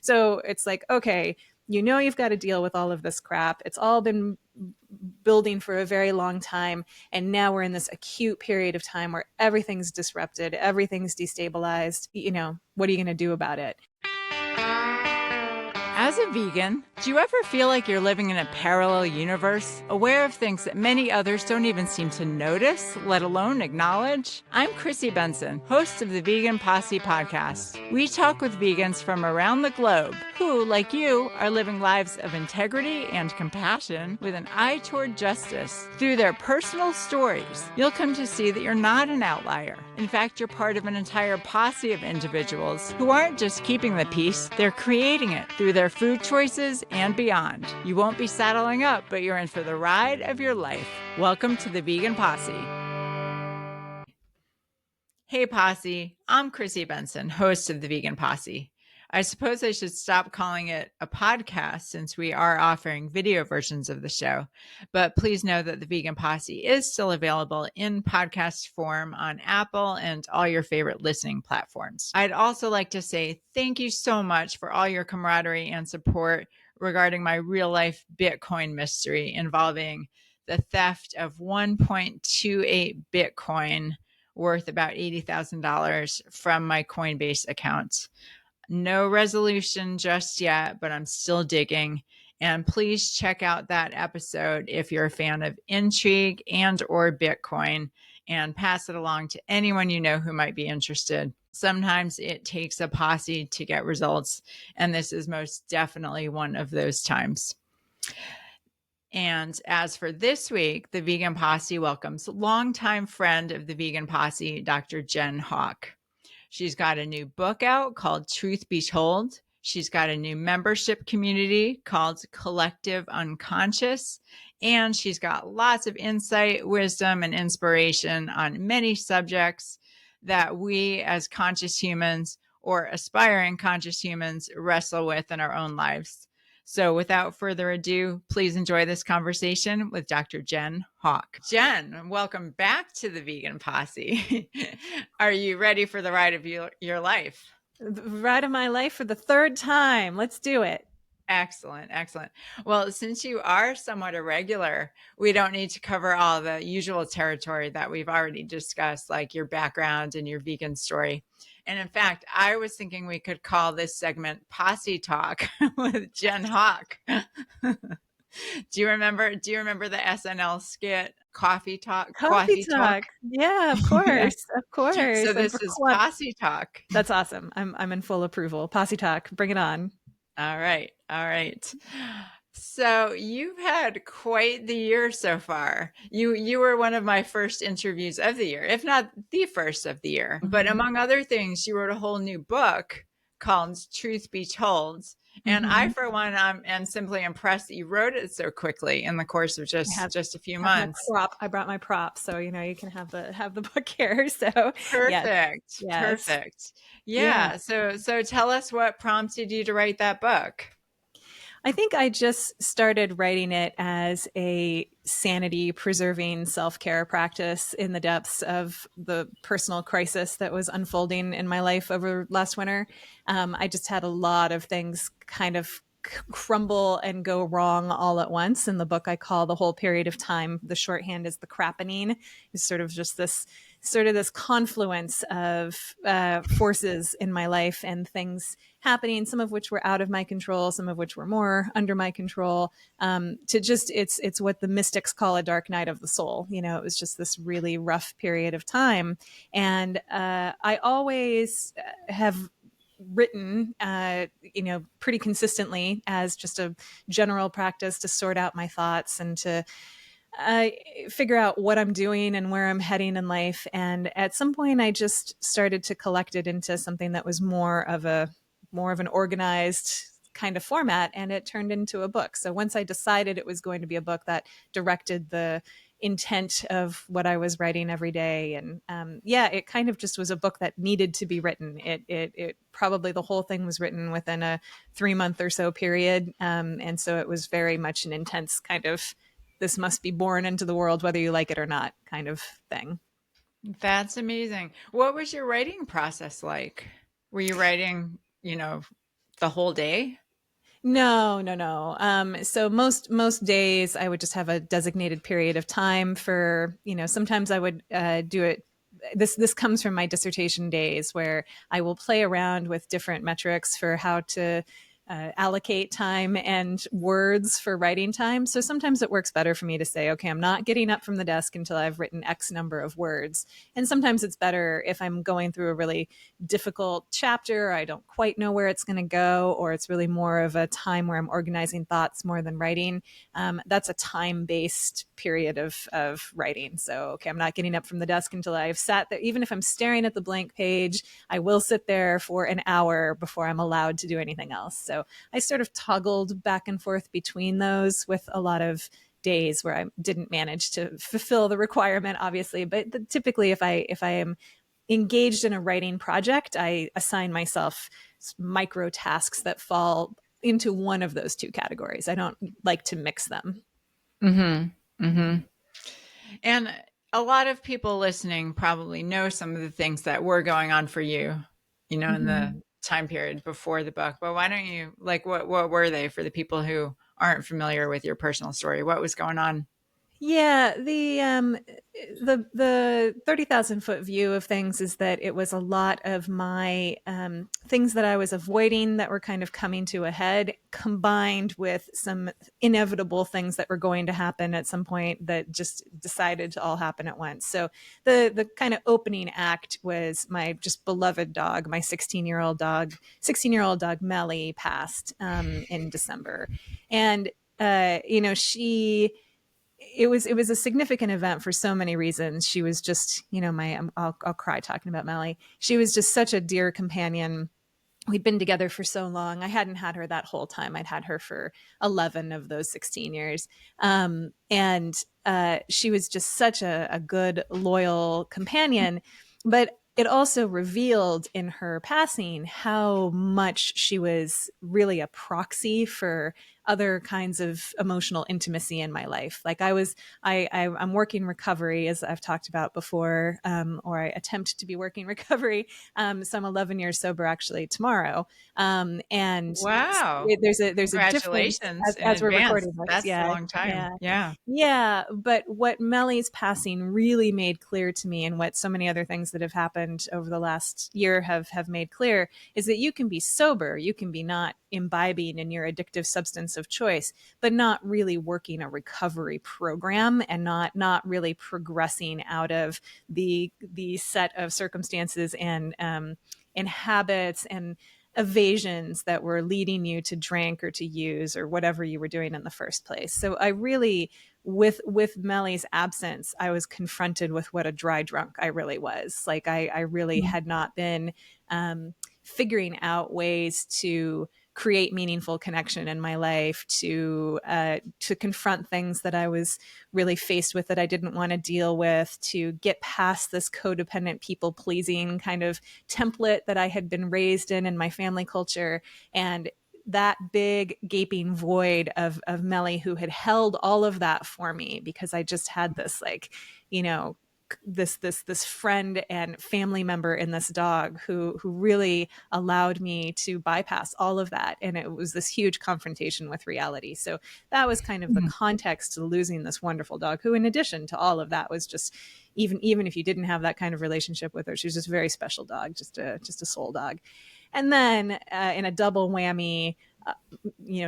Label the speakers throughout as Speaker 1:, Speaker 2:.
Speaker 1: So it's like, okay, you've got to deal with all of this crap. It's all been building for a very long time. And now we're in this acute period of time where everything's disrupted, everything's destabilized. What are you going to do about it?
Speaker 2: As a vegan, do you ever feel like you're living in a parallel universe, aware of things that many others don't even seem to notice, let alone acknowledge? I'm Chrissy Benson, host of the Vegan Posse podcast. We talk with vegans from around the globe who, like you, are living lives of integrity and compassion with an eye toward justice. Through their personal stories, you'll come to see that you're not an outlier. In fact, you're part of an entire posse of individuals who aren't just keeping the peace, they're creating it through their food choices and beyond. You won't be saddling up, but you're in for the ride of your life. Welcome to the Vegan Posse. Hey Posse, I'm Chrissy Benson, host of the Vegan Posse. I suppose I should stop calling it a podcast since we are offering video versions of the show, but please know that the Vegan Posse is still available in podcast form on Apple and all your favorite listening platforms. I'd also like to say thank you so much for all your camaraderie and support regarding my real-life Bitcoin mystery involving the theft of 1.28 Bitcoin worth about $80,000 from my Coinbase account. No resolution just yet, but I'm still digging. And please check out that episode if you're a fan of intrigue and or Bitcoin, and pass it along to anyone you know who might be interested. Sometimes it takes a posse to get results, and this is most definitely one of those times. And as for this week, the Vegan Posse welcomes longtime friend of the Vegan Posse, Dr. Jen Howk. She's got a new book out called Truth Be Told. She's got a new membership community called Collective Unconscious. And she's got lots of insight, wisdom, and inspiration on many subjects that we as conscious humans or aspiring conscious humans wrestle with in our own lives. So without further ado, please enjoy this conversation with Dr. Jen Howk. Jen, welcome back to the Vegan Posse. Are you ready for the ride of your life?
Speaker 1: The ride of my life for the third time. Let's do it.
Speaker 2: Excellent, excellent. Well, since you are somewhat irregular, we don't need to cover all the usual territory that we've already discussed, like your background and your vegan story. And in fact, I was thinking we could call this segment Posse Talk with Jen Howk. Do you remember the SNL skit Coffee Talk?
Speaker 1: Coffee Talk. Yeah, of course. Yeah. Of course.
Speaker 2: So this is Posse Talk.
Speaker 1: That's awesome. I'm in full approval. Posse Talk. Bring it on.
Speaker 2: All right. All right. So you've had quite the year so far. You were one of my first interviews of the year, if not the first of the year. Mm-hmm. But among other things, you wrote a whole new book called Truth Be Told. And I, for one, am simply impressed that you wrote it so quickly in the course of just a few months.
Speaker 1: I brought my prop, so you can have the book here. So
Speaker 2: perfect, yes. Perfect. Yeah. So tell us what prompted you to write that book.
Speaker 1: I think I just started writing it as a sanity preserving self-care practice in the depths of the personal crisis that was unfolding in my life over last winter. I just had a lot of things kind of crumble and go wrong all at once. In the book, I call the whole period of time, the shorthand is the Crappening. It's sort of just this confluence of forces in my life and things happening, some of which were out of my control, some of which were more under my control. It's what the mystics call a dark night of the soul. It was just this really rough period of time. And I always have written, pretty consistently as just a general practice to sort out my thoughts and to figure out what I'm doing and where I'm heading in life. And at some point, I just started to collect it into something that was more of an organized kind of format, and it turned into a book. So once I decided it was going to be a book that directed the intent of what I was writing every day. And it kind of just was a book that needed to be written. It probably the whole thing was written within a 3-month or so period. And so it was very much an intense kind of, this must be born into the world, whether you like it or not kind of thing.
Speaker 2: That's amazing. What was your writing process like? Were you writing, The whole day?
Speaker 1: No, no, no. So most days I would just have a designated period of time for, sometimes I would do it. This comes from my dissertation days where I will play around with different metrics for how to allocate time and words for writing time. So sometimes it works better for me to say, okay, I'm not getting up from the desk until I've written X number of words. And sometimes it's better if I'm going through a really difficult chapter, I don't quite know where it's going to go, or it's really more of a time where I'm organizing thoughts more than writing. That's a time based period of writing. So, okay, I'm not getting up from the desk until I've sat there. Even if I'm staring at the blank page, I will sit there for an hour before I'm allowed to do anything else. So I sort of toggled back and forth between those with a lot of days where I didn't manage to fulfill the requirement, obviously. But typically, if I am engaged in a writing project, I assign myself micro tasks that fall into one of those two categories. I don't like to mix them.
Speaker 2: Mm-hmm. Mm-hmm. And a lot of people listening probably know some of the things that were going on for you, in
Speaker 1: Mm-hmm.
Speaker 2: the time period before the book. But why don't you, like, what were they for the people who aren't familiar with your personal story? What was going on?
Speaker 1: Yeah, the 30,000 foot view of things is that it was a lot of my things that I was avoiding that were kind of coming to a head, combined with some inevitable things that were going to happen at some point that just decided to all happen at once. So the kind of opening act was my just beloved dog, my 16-year-old dog Melly passed in December, and she it was a significant event for so many reasons. She was just, I'll cry talking about Melly. She was just such a dear companion. We'd been together for so long. I hadn't had her that whole time. I'd had her for 11 of those 16 years. And she was just such a good, loyal companion. But it also revealed in her passing how much she was really a proxy for other kinds of emotional intimacy in my life. Like I'm working recovery, as I've talked about before, or I attempt to be working recovery. So I'm 11 years sober actually tomorrow. And
Speaker 2: Wow.
Speaker 1: there's a difference
Speaker 2: Congratulations in
Speaker 1: as we're
Speaker 2: advance.
Speaker 1: recording this.
Speaker 2: That's a
Speaker 1: Yeah.
Speaker 2: long time.
Speaker 1: Yeah.
Speaker 2: Yeah.
Speaker 1: Yeah, but what Melly's passing really made clear to me, and what so many other things that have happened over the last year have made clear, is that you can be sober, you can be not imbibing in your addictive substance of choice, but not really working a recovery program, and not really progressing out of the set of circumstances and habits and evasions that were leading you to drink or to use or whatever you were doing in the first place. So I really, with Melly's absence, I was confronted with what a dry drunk I really was. Like I really had not been figuring out ways to create meaningful connection in my life, to confront things that I was really faced with that I didn't want to deal with, to get past this codependent people pleasing kind of template that I had been raised in my family culture. And that big gaping void of Melly, who had held all of that for me, because I just had this, like, you know, this friend and family member in this dog who really allowed me to bypass all of that. And it was this huge confrontation with reality. So that was kind of the context to losing this wonderful dog, who, in addition to all of that, was just, even if you didn't have that kind of relationship with her, she was just a very special dog, just a soul dog. And then in a double whammy,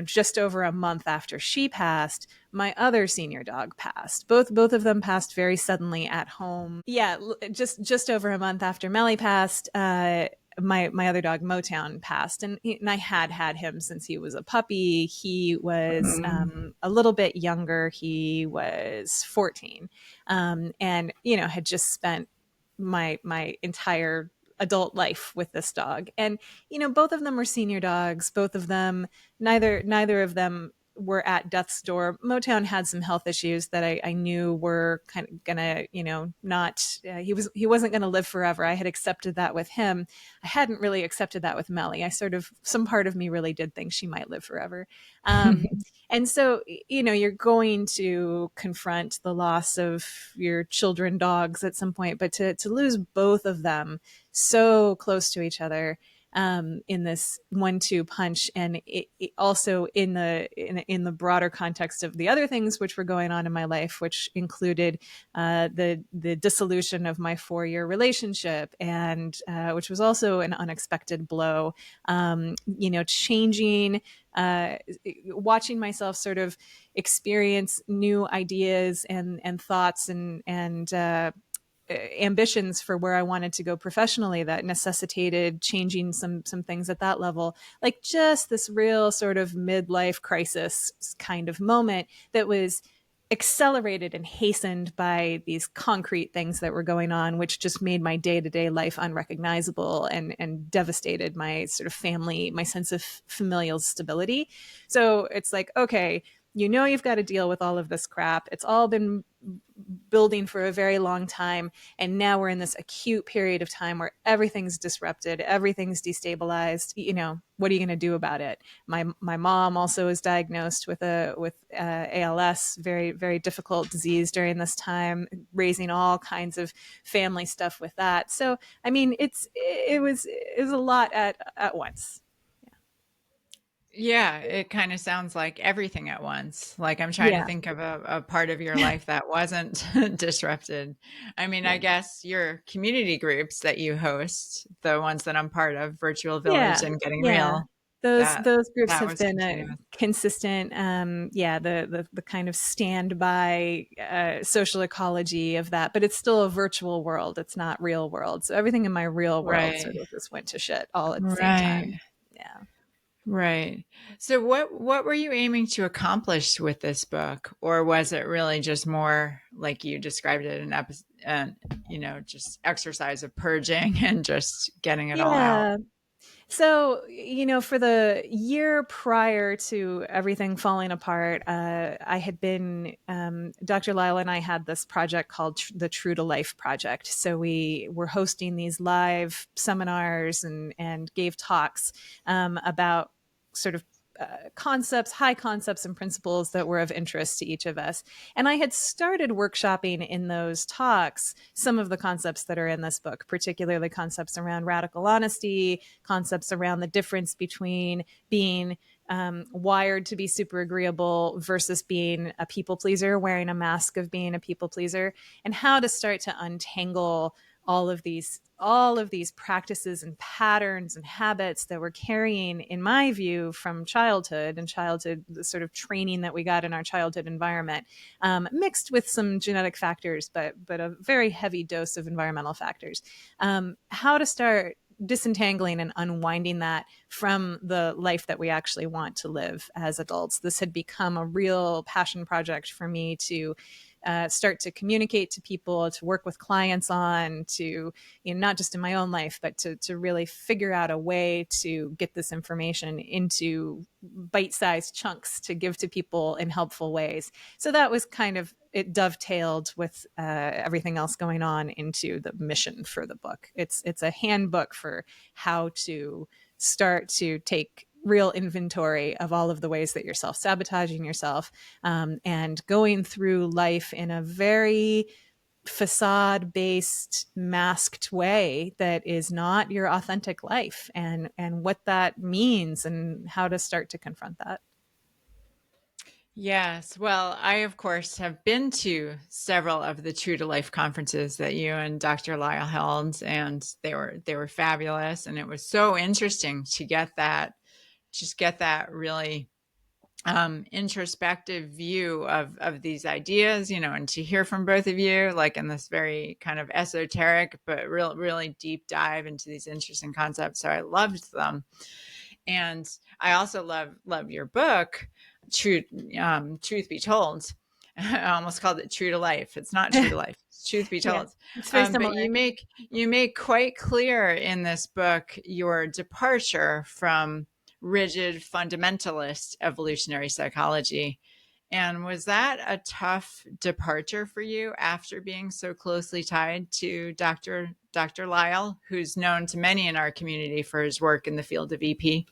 Speaker 1: just over a month after she passed, my other senior dog passed. Both of them passed very suddenly at home. Yeah, just over a month after Melly passed, my other dog Motown passed, and I had him since he was a puppy. He was a little bit younger. He was 14, and had just spent my entire adult life with this dog. And both of them were senior dogs. Both of them, neither of them were at death's door. Motown had some health issues that I knew were kind of gonna, not he wasn't gonna live forever. I had accepted that with him. I hadn't really accepted that with Melly. Some part of me really did think she might live forever. And so, you're going to confront the loss of your children dogs at some point, but to lose both of them so close to each other, in this 1-2 punch, and it also in the broader context of the other things which were going on in my life, which included the dissolution of my 4-year relationship, and which was also an unexpected blow. Changing, watching myself sort of experience new ideas and thoughts and ambitions for where I wanted to go professionally that necessitated changing some things at that level. Like just this real sort of midlife crisis kind of moment that was accelerated and hastened by these concrete things that were going on, which just made my day-to-day life unrecognizable and devastated my sort of family, my sense of familial stability. So it's like, okay, you've got to deal with all of this crap. It's all been building for a very long time, and now we're in this acute period of time where everything's disrupted, everything's destabilized. What are you going to do about it? My mom also was diagnosed with ALS, very, very difficult disease during this time, raising all kinds of family stuff with that. So I mean, it was a lot at once.
Speaker 2: Yeah, it kind of sounds like everything at once. Like I'm trying to
Speaker 1: Yeah.
Speaker 2: think of a part of your life that wasn't disrupted. I mean,
Speaker 1: Yeah.
Speaker 2: I guess your community groups that you host, the ones that I'm part of, Virtual Village
Speaker 1: Yeah,
Speaker 2: and Getting
Speaker 1: yeah.
Speaker 2: Real,
Speaker 1: Those
Speaker 2: that
Speaker 1: those groups
Speaker 2: that
Speaker 1: have
Speaker 2: was
Speaker 1: been a
Speaker 2: continuous.
Speaker 1: consistent, the kind of standby social ecology of that, but it's still a virtual world. It's not real world. So everything in my real world
Speaker 2: Right.
Speaker 1: sort of just went to shit all at the same
Speaker 2: Right.
Speaker 1: time. Yeah.
Speaker 2: Right. So what were you aiming to accomplish with this book, or was it really just more like you described it an episode, just exercise of purging and just getting it all out?
Speaker 1: Yeah. So, for the year prior to everything falling apart, I had been, Dr. Lyle and I had this project called the True to Life Project. So we were hosting these live seminars and gave talks about sort of high concepts and principles that were of interest to each of us. And I had started workshopping in those talks some of the concepts that are in this book, particularly concepts around radical honesty, concepts around the difference between being wired to be super agreeable versus being a people pleaser, wearing a mask of being a people pleaser, and how to start to untangle all of these practices and patterns and habits that we're carrying, in my view, from childhood and childhood, the sort of training that we got in our childhood environment, mixed with some genetic factors, but a very heavy dose of environmental factors. How to start disentangling and unwinding that from the life that we actually want to live as adults. This had become a real passion project for me to start to communicate to people, to work with clients on, to, not just in my own life, but to really figure out a way to get this information into bite-sized chunks to give to people in helpful ways. So that was kind of, it dovetailed with everything else going on into the mission for the book. It's a handbook for how to start to take real inventory of all of the ways that you're self-sabotaging yourself, and going through life in a very facade-based, masked way that is not your authentic life, and what that means and how to start to confront that.
Speaker 2: Yes. Well, I of course have been to several of the True to Life conferences that you and Dr. Lyle held, and they were fabulous, and it was so interesting to get that really introspective view of these ideas, and to hear from both of you, like in this very kind of esoteric but really deep dive into these interesting concepts. So I loved them, and I also love your book, Truth Truth Be Told. I almost called it True to Life. It's not True to Life. It's Truth Be
Speaker 1: Yeah,
Speaker 2: Told.
Speaker 1: it's very
Speaker 2: But
Speaker 1: similar.
Speaker 2: you make quite clear in this book your departure from rigid fundamentalist evolutionary psychology. And was that a tough departure for you after being so closely tied to Dr. Lyle, who's known to many in our community for his work in the field of EP?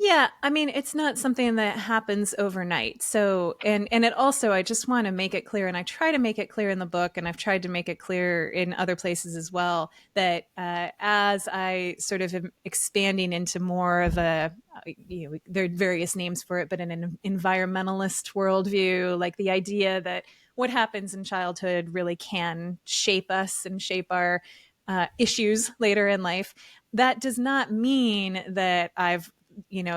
Speaker 1: Yeah, I mean, it's not something that happens overnight. So, and it also, I just want to make it clear, and I try to make it clear in the book, and I've tried to make it clear in other places as well, that as I sort of am expanding into more of a, there are various names for it, but in an environmentalist worldview, like the idea that what happens in childhood really can shape us and shape our issues later in life. That does not mean that I've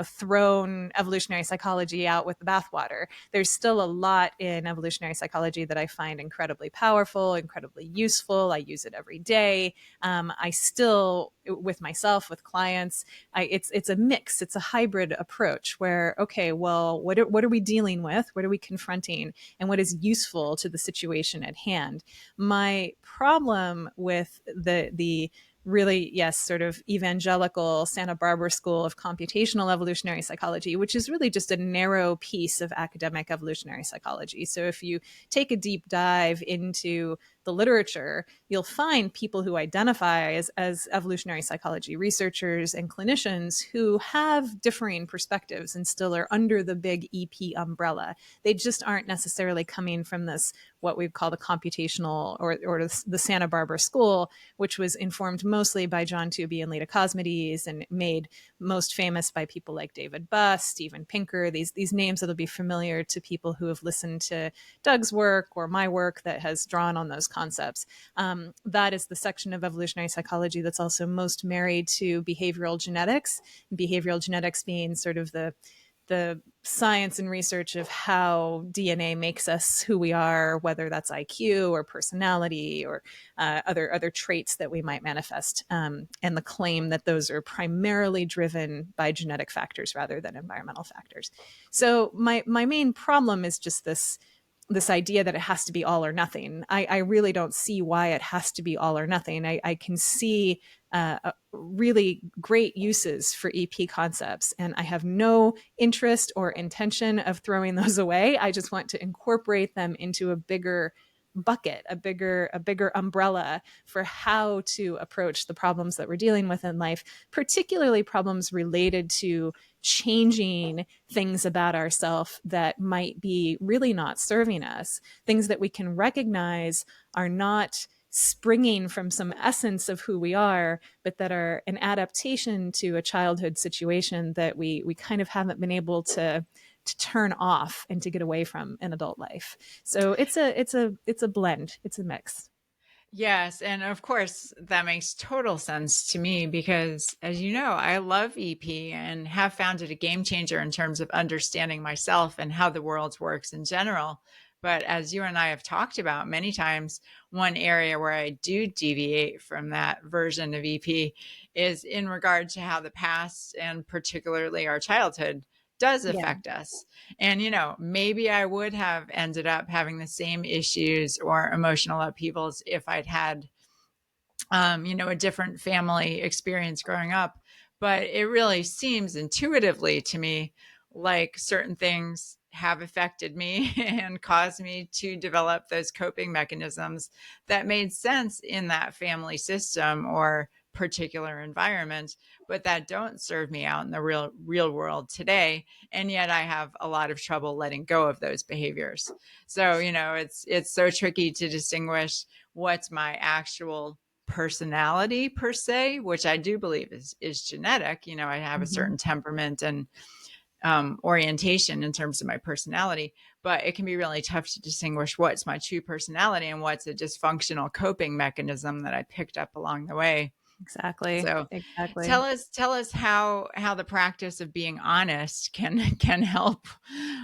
Speaker 1: thrown evolutionary psychology out with the bathwater. There's still a lot in evolutionary psychology that I find incredibly powerful, incredibly useful. I use it every day. I still, with myself, with clients, it's a mix. It's a hybrid approach where, okay, well, what are we dealing with? What are we confronting? And what is useful to the situation at hand? My problem with the really, yes, sort of evangelical Santa Barbara School of Computational Evolutionary Psychology, which is really just a narrow piece of academic evolutionary psychology. So if you take a deep dive into the literature, you'll find people who identify as evolutionary psychology researchers and clinicians who have differing perspectives and still are under the big EP umbrella. They just aren't necessarily coming from this, what we call the computational or the Santa Barbara School, which was informed mostly by John Tooby and Leda Cosmides and made most famous by people like David Buss, Steven Pinker, these names that'll be familiar to people who have listened to Doug's work or my work that has drawn on those concepts. That is the section of evolutionary psychology that's also most married to behavioral genetics. Behavioral genetics being sort of the science and research of how DNA makes us who we are, whether that's IQ or personality or other traits that we might manifest, and the claim that those are primarily driven by genetic factors rather than environmental factors. So my main problem is just this idea that it has to be all or nothing. I really don't see why it has to be all or nothing. I can see really great uses for EP concepts, and I have no interest or intention of throwing those away. I just want to incorporate them into a bigger bucket, a bigger umbrella for how to approach the problems that we're dealing with in life, particularly problems related to changing things about ourselves that might be really not serving us, things that we can recognize are not springing from some essence of who we are, but that are an adaptation to a childhood situation that we kind of haven't been able to turn off and to get away from in adult life. So it's a blend. It's a mix.
Speaker 2: Yes, and of course, that makes total sense to me because, as you know, I love EP and have found it a game changer in terms of understanding myself and how the world works in general. But as you and I have talked about many times, one area where I do deviate from that version of EP is in regard to how the past and particularly our childhood does
Speaker 1: Yeah.
Speaker 2: affect us. And, maybe I would have ended up having the same issues or emotional upheavals if I'd had, a different family experience growing up. But it really seems intuitively to me like certain things have affected me and caused me to develop those coping mechanisms that made sense in that family system or particular environment, but that don't serve me out in the real world today. And yet I have a lot of trouble letting go of those behaviors. So, it's so tricky to distinguish what's my actual personality per se, which I do believe is genetic. I have a
Speaker 1: Mm-hmm.
Speaker 2: certain temperament and orientation in terms of my personality, but it can be really tough to distinguish what's my true personality and what's a dysfunctional coping mechanism that I picked up along the way.
Speaker 1: Exactly.
Speaker 2: So
Speaker 1: Exactly.
Speaker 2: tell us how the practice of being honest can help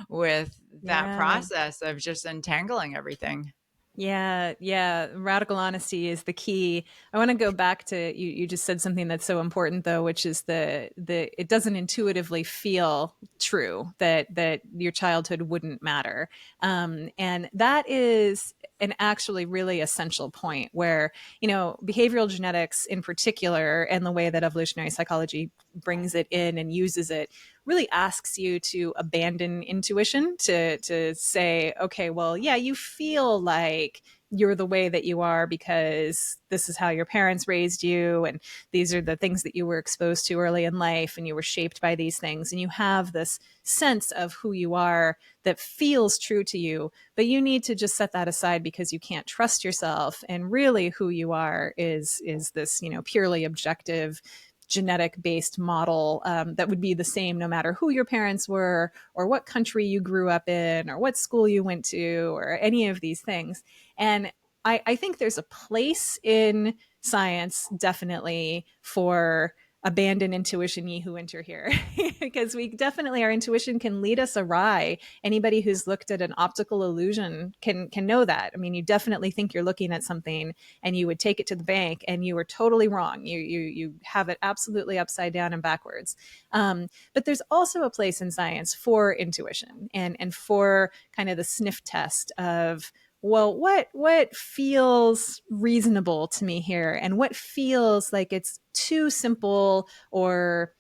Speaker 2: with that
Speaker 1: Yeah.
Speaker 2: process of just untangling everything.
Speaker 1: Yeah, yeah. Radical honesty is the key. I want to go back to you just said something that's so important though, which is the it doesn't intuitively feel true that your childhood wouldn't matter. And that is an actually really essential point where, behavioral genetics in particular and the way that evolutionary psychology brings it in and uses it really asks you to abandon intuition to say, okay, well, yeah, you feel like you're the way that you are because this is how your parents raised you, and these are the things that you were exposed to early in life, and you were shaped by these things, and you have this sense of who you are that feels true to you, but you need to just set that aside because you can't trust yourself, and really who you are is this, purely objective genetic based model that would be the same no matter who your parents were or what country you grew up in or what school you went to or any of these things. And I think there's a place in science definitely for abandon intuition, ye who enter here, because we definitely, our intuition can lead us awry. Anybody who's looked at an optical illusion can know that. I mean, you definitely think you're looking at something and you would take it to the bank and you were totally wrong. You have it absolutely upside down and backwards. But there's also a place in science for intuition and for kind of the sniff test of, well, what feels reasonable to me here, and what feels like it's too simple or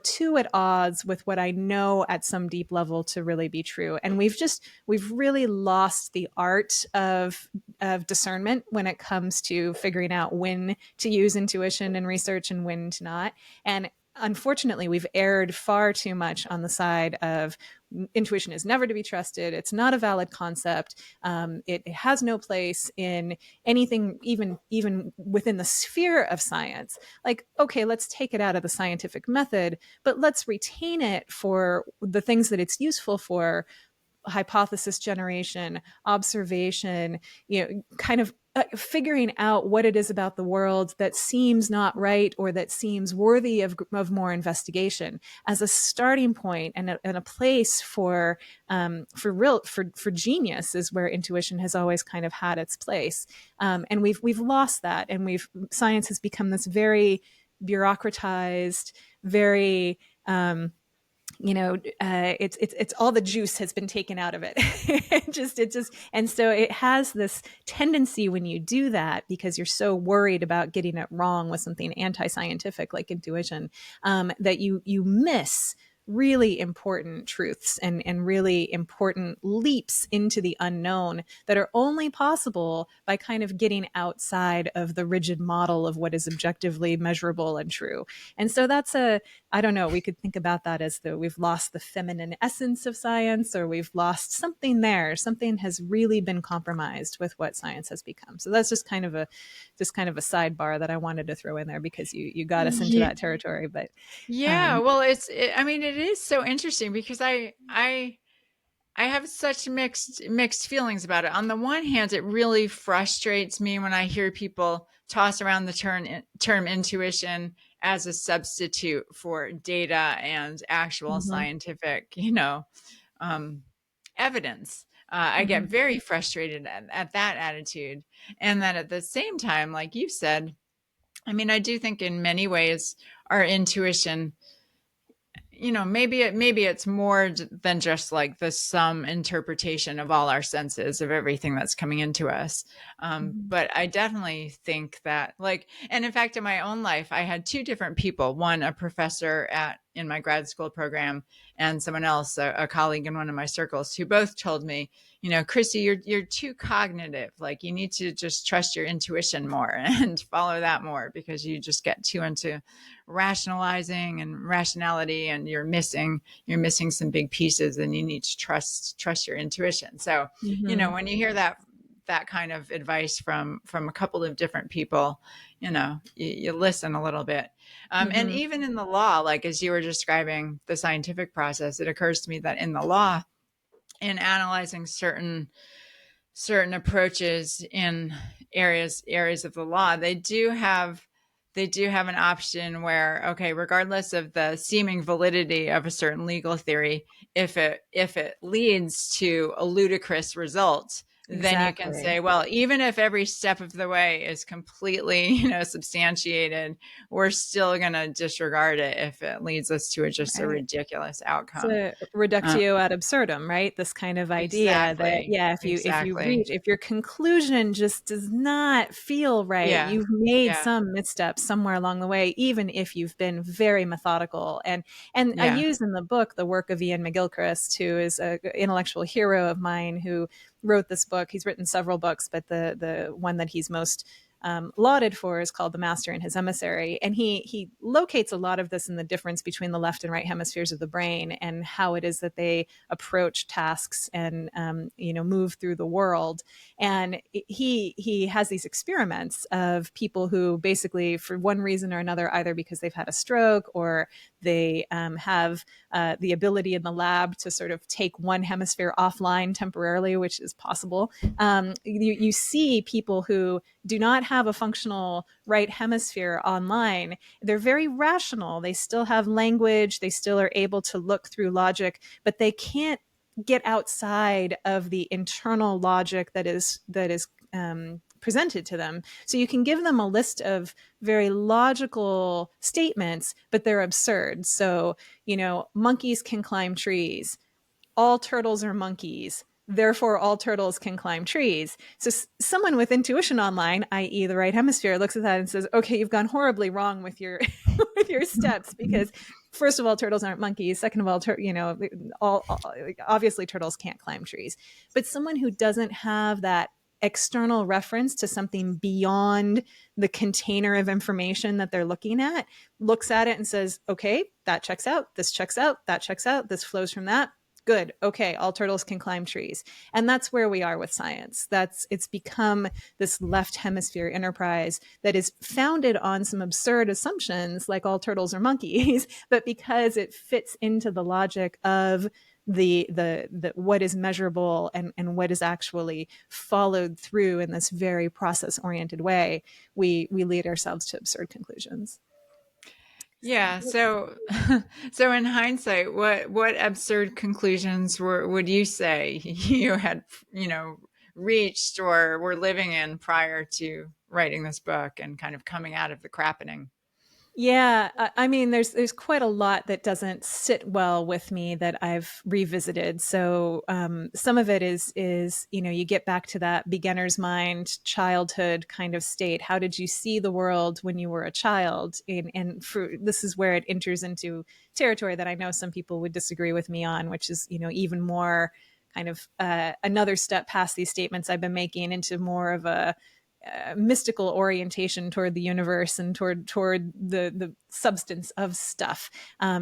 Speaker 1: too at odds with what I know at some deep level to really be true. And we've really lost the art of discernment when it comes to figuring out when to use intuition and research and when to not. And unfortunately, we've erred far too much on the side of intuition is never to be trusted. It's not a valid concept. It has no place in anything, even within the sphere of science. Like, okay, let's take it out of the scientific method, but let's retain it for the things that it's useful for: hypothesis generation, observation, kind of figuring out what it is about the world that seems not right or that seems worthy of more investigation as a starting point and a place for genius is where intuition has always kind of had its place. And we've lost that, and science has become this very bureaucratized, very it's all the juice has been taken out of it. And so it has this tendency when you do that, because you're so worried about getting it wrong with something anti-scientific like intuition, that you miss really important truths and really important leaps into the unknown that are only possible by kind of getting outside of the rigid model of what is objectively measurable and true. And so I don't know, we could think about that as though we've lost the feminine essence of science, or we've lost something there. Something has really been compromised with what science has become. So that's just kind of a sidebar that I wanted to throw in there because you got us into
Speaker 2: Yeah.
Speaker 1: that territory. But
Speaker 2: Yeah, well, I mean, it is so interesting because I have such mixed feelings about it. On the one hand, it really frustrates me when I hear people toss around the term intuition as a substitute for data and actual
Speaker 1: mhm,
Speaker 2: scientific, um, evidence. I get
Speaker 1: mhm,
Speaker 2: very frustrated at that attitude. And then at the same time, like you said, I mean, I do think in many ways our intuition, maybe it's more than just like the sum interpretation of all our senses of everything that's coming into us.
Speaker 1: mhm,
Speaker 2: But I definitely think that, like, and in fact, in my own life, I had two different people: one, a professor in my grad school program, and someone else, a colleague in one of my circles, who both told me, Chrissy, you're too cognitive. Like, you need to just trust your intuition more and follow that more, because you just get too into rationalizing and rationality, and you're missing some big pieces, and you need to trust your intuition. So,
Speaker 1: mhm,
Speaker 2: when you hear that kind of advice from a couple of different people, you listen a little bit. And
Speaker 1: mhm,
Speaker 2: even in the law, like as you were describing the scientific process, it occurs to me that in the law, in analyzing certain approaches in areas of the law, they do have an option where, okay, regardless of the seeming validity of a certain legal theory, if it leads to a ludicrous result, then you can
Speaker 1: exactly.
Speaker 2: say, well, even if every step of the way is completely, substantiated, we're still going to disregard it if it leads us to just a
Speaker 1: Right.
Speaker 2: ridiculous
Speaker 1: It's
Speaker 2: outcome.
Speaker 1: a
Speaker 2: Uh,
Speaker 1: reductio ad absurdum, right? This kind of idea that,
Speaker 2: exactly.
Speaker 1: yeah,
Speaker 2: Exactly.
Speaker 1: if your conclusion just does not feel right,
Speaker 2: Yeah.
Speaker 1: you've made
Speaker 2: Yeah.
Speaker 1: some missteps somewhere along the way, even if you've been very methodical. And I
Speaker 2: Yeah.
Speaker 1: use in the book the work of Ian McGilchrist, who is an intellectual hero of mine, who wrote this book. He's written several books, but the one that he's most lauded for is called The Master and His Emissary. And he locates a lot of this in the difference between the left and right hemispheres of the brain and how it is that they approach tasks and, move through the world. And he has these experiments of people who basically, for one reason or another, either because they've had a stroke or they have the ability in the lab to sort of take one hemisphere offline temporarily, which is possible. You see people who do not have a functional right hemisphere online. They're very rational. They still have language. They still are able to look through logic, but they can't get outside of the internal logic that is presented to them. So you can give them a list of very logical statements, but they're absurd. So, monkeys can climb trees. All turtles are monkeys. Therefore, all turtles can climb trees. So someone with intuition online, i.e., the right hemisphere, looks at that and says, "Okay, you've gone horribly wrong with your with your steps because." First of all, turtles aren't monkeys. Second of all, obviously turtles can't climb trees. But someone who doesn't have that external reference to something beyond the container of information that they're looking at looks at it and says, "Okay, that checks out. This checks out. That checks out. This flows from that. Good. Okay, all turtles can climb trees." And that's where we are with science. It's become this left hemisphere enterprise that is founded on some absurd assumptions like all turtles are monkeys, but because it fits into the logic of the what is measurable and what is actually followed through in this very process oriented way, we lead ourselves to absurd conclusions.
Speaker 2: Yeah. So, so in hindsight, what absurd conclusions would you say you had, reached or were living in prior to writing this book and kind of coming out of the crappening?
Speaker 1: Yeah, I mean, there's quite a lot that doesn't sit well with me that I've revisited. So some of it is you get back to that beginner's mind, childhood kind of state. How did you see the world when you were a child? And this is where it enters into territory that I know some people would disagree with me on, which is even more kind of another step past these statements I've been making into more of a mystical orientation toward the universe and toward the substance of stuff.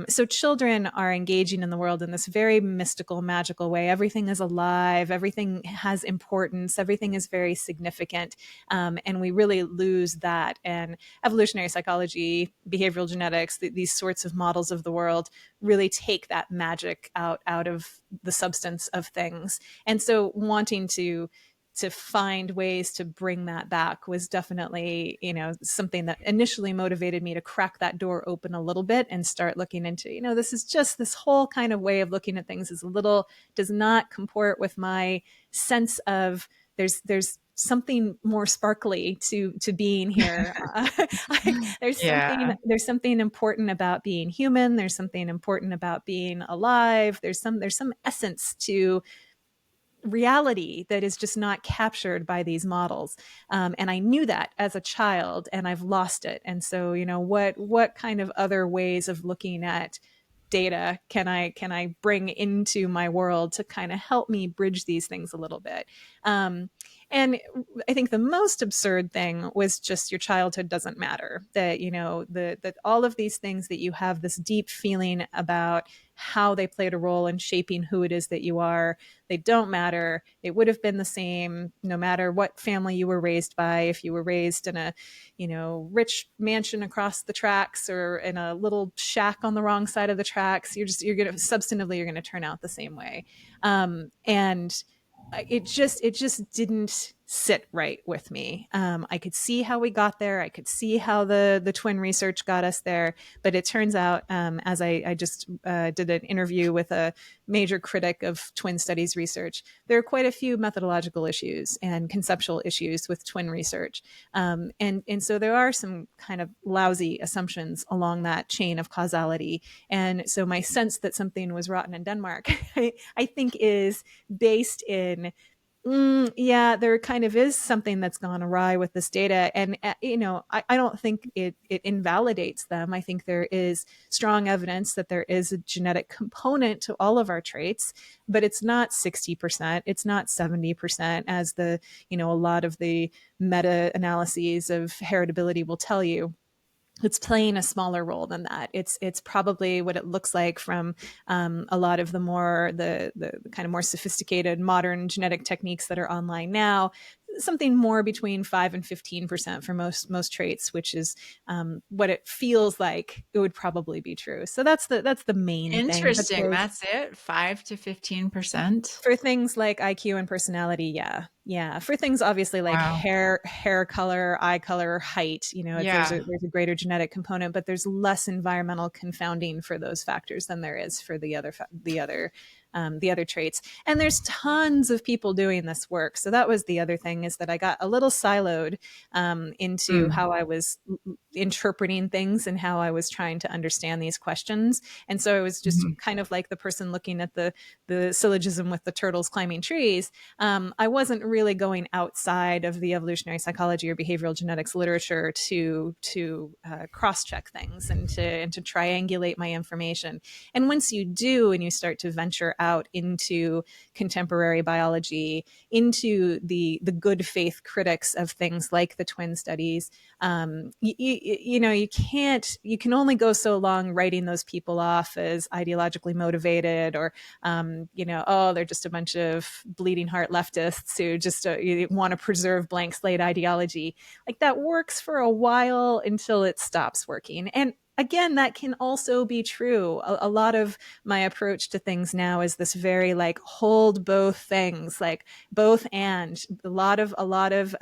Speaker 1: So children are engaging in the world in this very mystical, magical way. Everything is alive. Everything has importance. Everything is very significant. And we really lose that. And evolutionary psychology, behavioral genetics, these sorts of models of the world really take that magic out of the substance of things. And so wanting to find ways to bring that back was definitely, something that initially motivated me to crack that door open a little bit and start looking into, this is just this whole kind of way of looking at things does not comport with my sense of there's something more sparkly to being here.
Speaker 2: Yeah.
Speaker 1: There's something important about being human. There's something important about being alive. There's some essence to reality that is just not captured by these models. And I knew that as a child, and I've lost it. And so, what kind of other ways of looking at data can I bring into my world to kind of help me bridge these things a little bit? And I think the most absurd thing was just your childhood doesn't matter. That that all of these things that you have this deep feeling about how they played a role in shaping who it is that you are, they don't matter. It would have been the same no matter what family you were raised by. If you were raised in a rich mansion across the tracks or in a little shack on the wrong side of the tracks, you're gonna substantively you're gonna turn out the same way. And it just didn't sit right with me. I could see how we got there. I could see how the twin research got us there. But it turns out, as I just did an interview with a major critic of twin studies research, there are quite a few methodological issues and conceptual issues with twin research. And so there are some kind of lousy assumptions along that chain of causality. And so my sense that something was rotten in Denmark, I think is based in Yeah, there kind of is something that's gone awry with this data. And, I don't think it invalidates them. I think there is strong evidence that there is a genetic component to all of our traits, but it's not 60%. It's not 70%, as a lot of the meta analyses of heritability will tell you. It's playing a smaller role than that. It's probably what it looks like from a lot of the kind of more sophisticated modern genetic techniques that are online now. Something more between 5 and 15% for most traits, which is what it feels like it would probably be true. So that's the main thing. But
Speaker 2: Interesting. That's it. 5 to 15%.
Speaker 1: for things like IQ and personality, yeah. Yeah. For things obviously like
Speaker 2: Wow.
Speaker 1: hair color, eye color, height, there's
Speaker 2: Yeah.
Speaker 1: a greater genetic component, but there's less environmental confounding for those factors than there is for the other traits. And there's tons of people doing this work. So that was the other thing, is that I got a little siloed into
Speaker 2: Mm.
Speaker 1: how I was interpreting things and how I was trying to understand these questions. And so I was just
Speaker 2: Mhm.
Speaker 1: kind of like the person looking at the syllogism with the turtles climbing trees. I wasn't really going outside of the evolutionary psychology or behavioral genetics literature to cross check things and to triangulate my information. And once you do, and you start to venture out into contemporary biology, into the good faith critics of things like the twin studies, you can only go so long writing those people off as ideologically motivated, or oh, they're just a bunch of bleeding heart leftists who just want to preserve blank slate ideology. Like, that works for a while until it stops working. And again, that can also be true. A lot of my approach to things now is this very like hold both things, like both and a lot of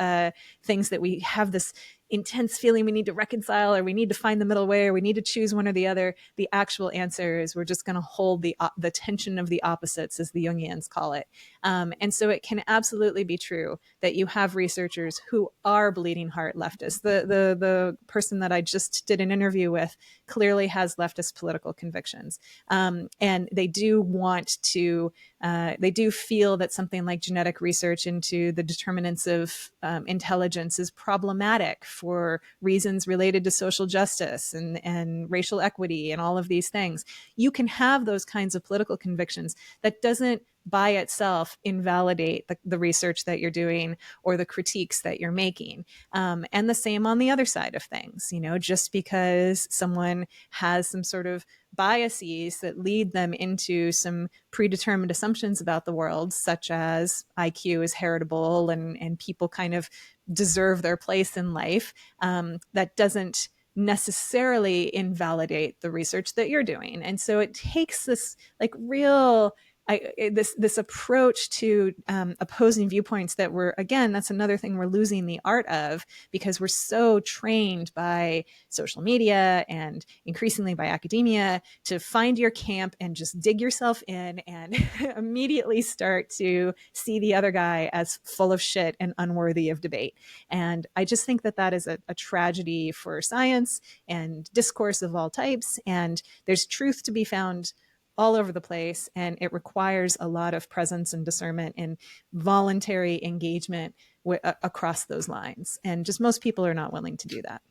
Speaker 1: things that we have this intense feeling we need to reconcile, or we need to find the middle way, or we need to choose one or the other. The actual answer is we're just going to hold the tension of the opposites, as the Jungians call it. And so it can absolutely be true that you have researchers who are bleeding heart leftists. The person that I just did an interview with clearly has leftist political convictions, and they do want to. They do feel that something like genetic research into the determinants of intelligence is problematic for reasons related to social justice and racial equity and all of these things. You can have those kinds of political convictions. That doesn't by itself invalidate the research that you're doing or the critiques that you're making. And the same on the other side of things. Just because someone has some sort of biases that lead them into some predetermined assumptions about the world, such as IQ is heritable and people kind of deserve their place in life, that doesn't necessarily invalidate the research that you're doing. And so it takes this like real this approach to opposing viewpoints that that's another thing we're losing the art of, because we're so trained by social media and increasingly by academia to find your camp and just dig yourself in and immediately start to see the other guy as full of shit and unworthy of debate. And I just think that is a tragedy for science and discourse of all types. And there's truth to be found all over the place, and it requires a lot of presence and discernment and voluntary engagement across those lines, and just most people are not willing to do that.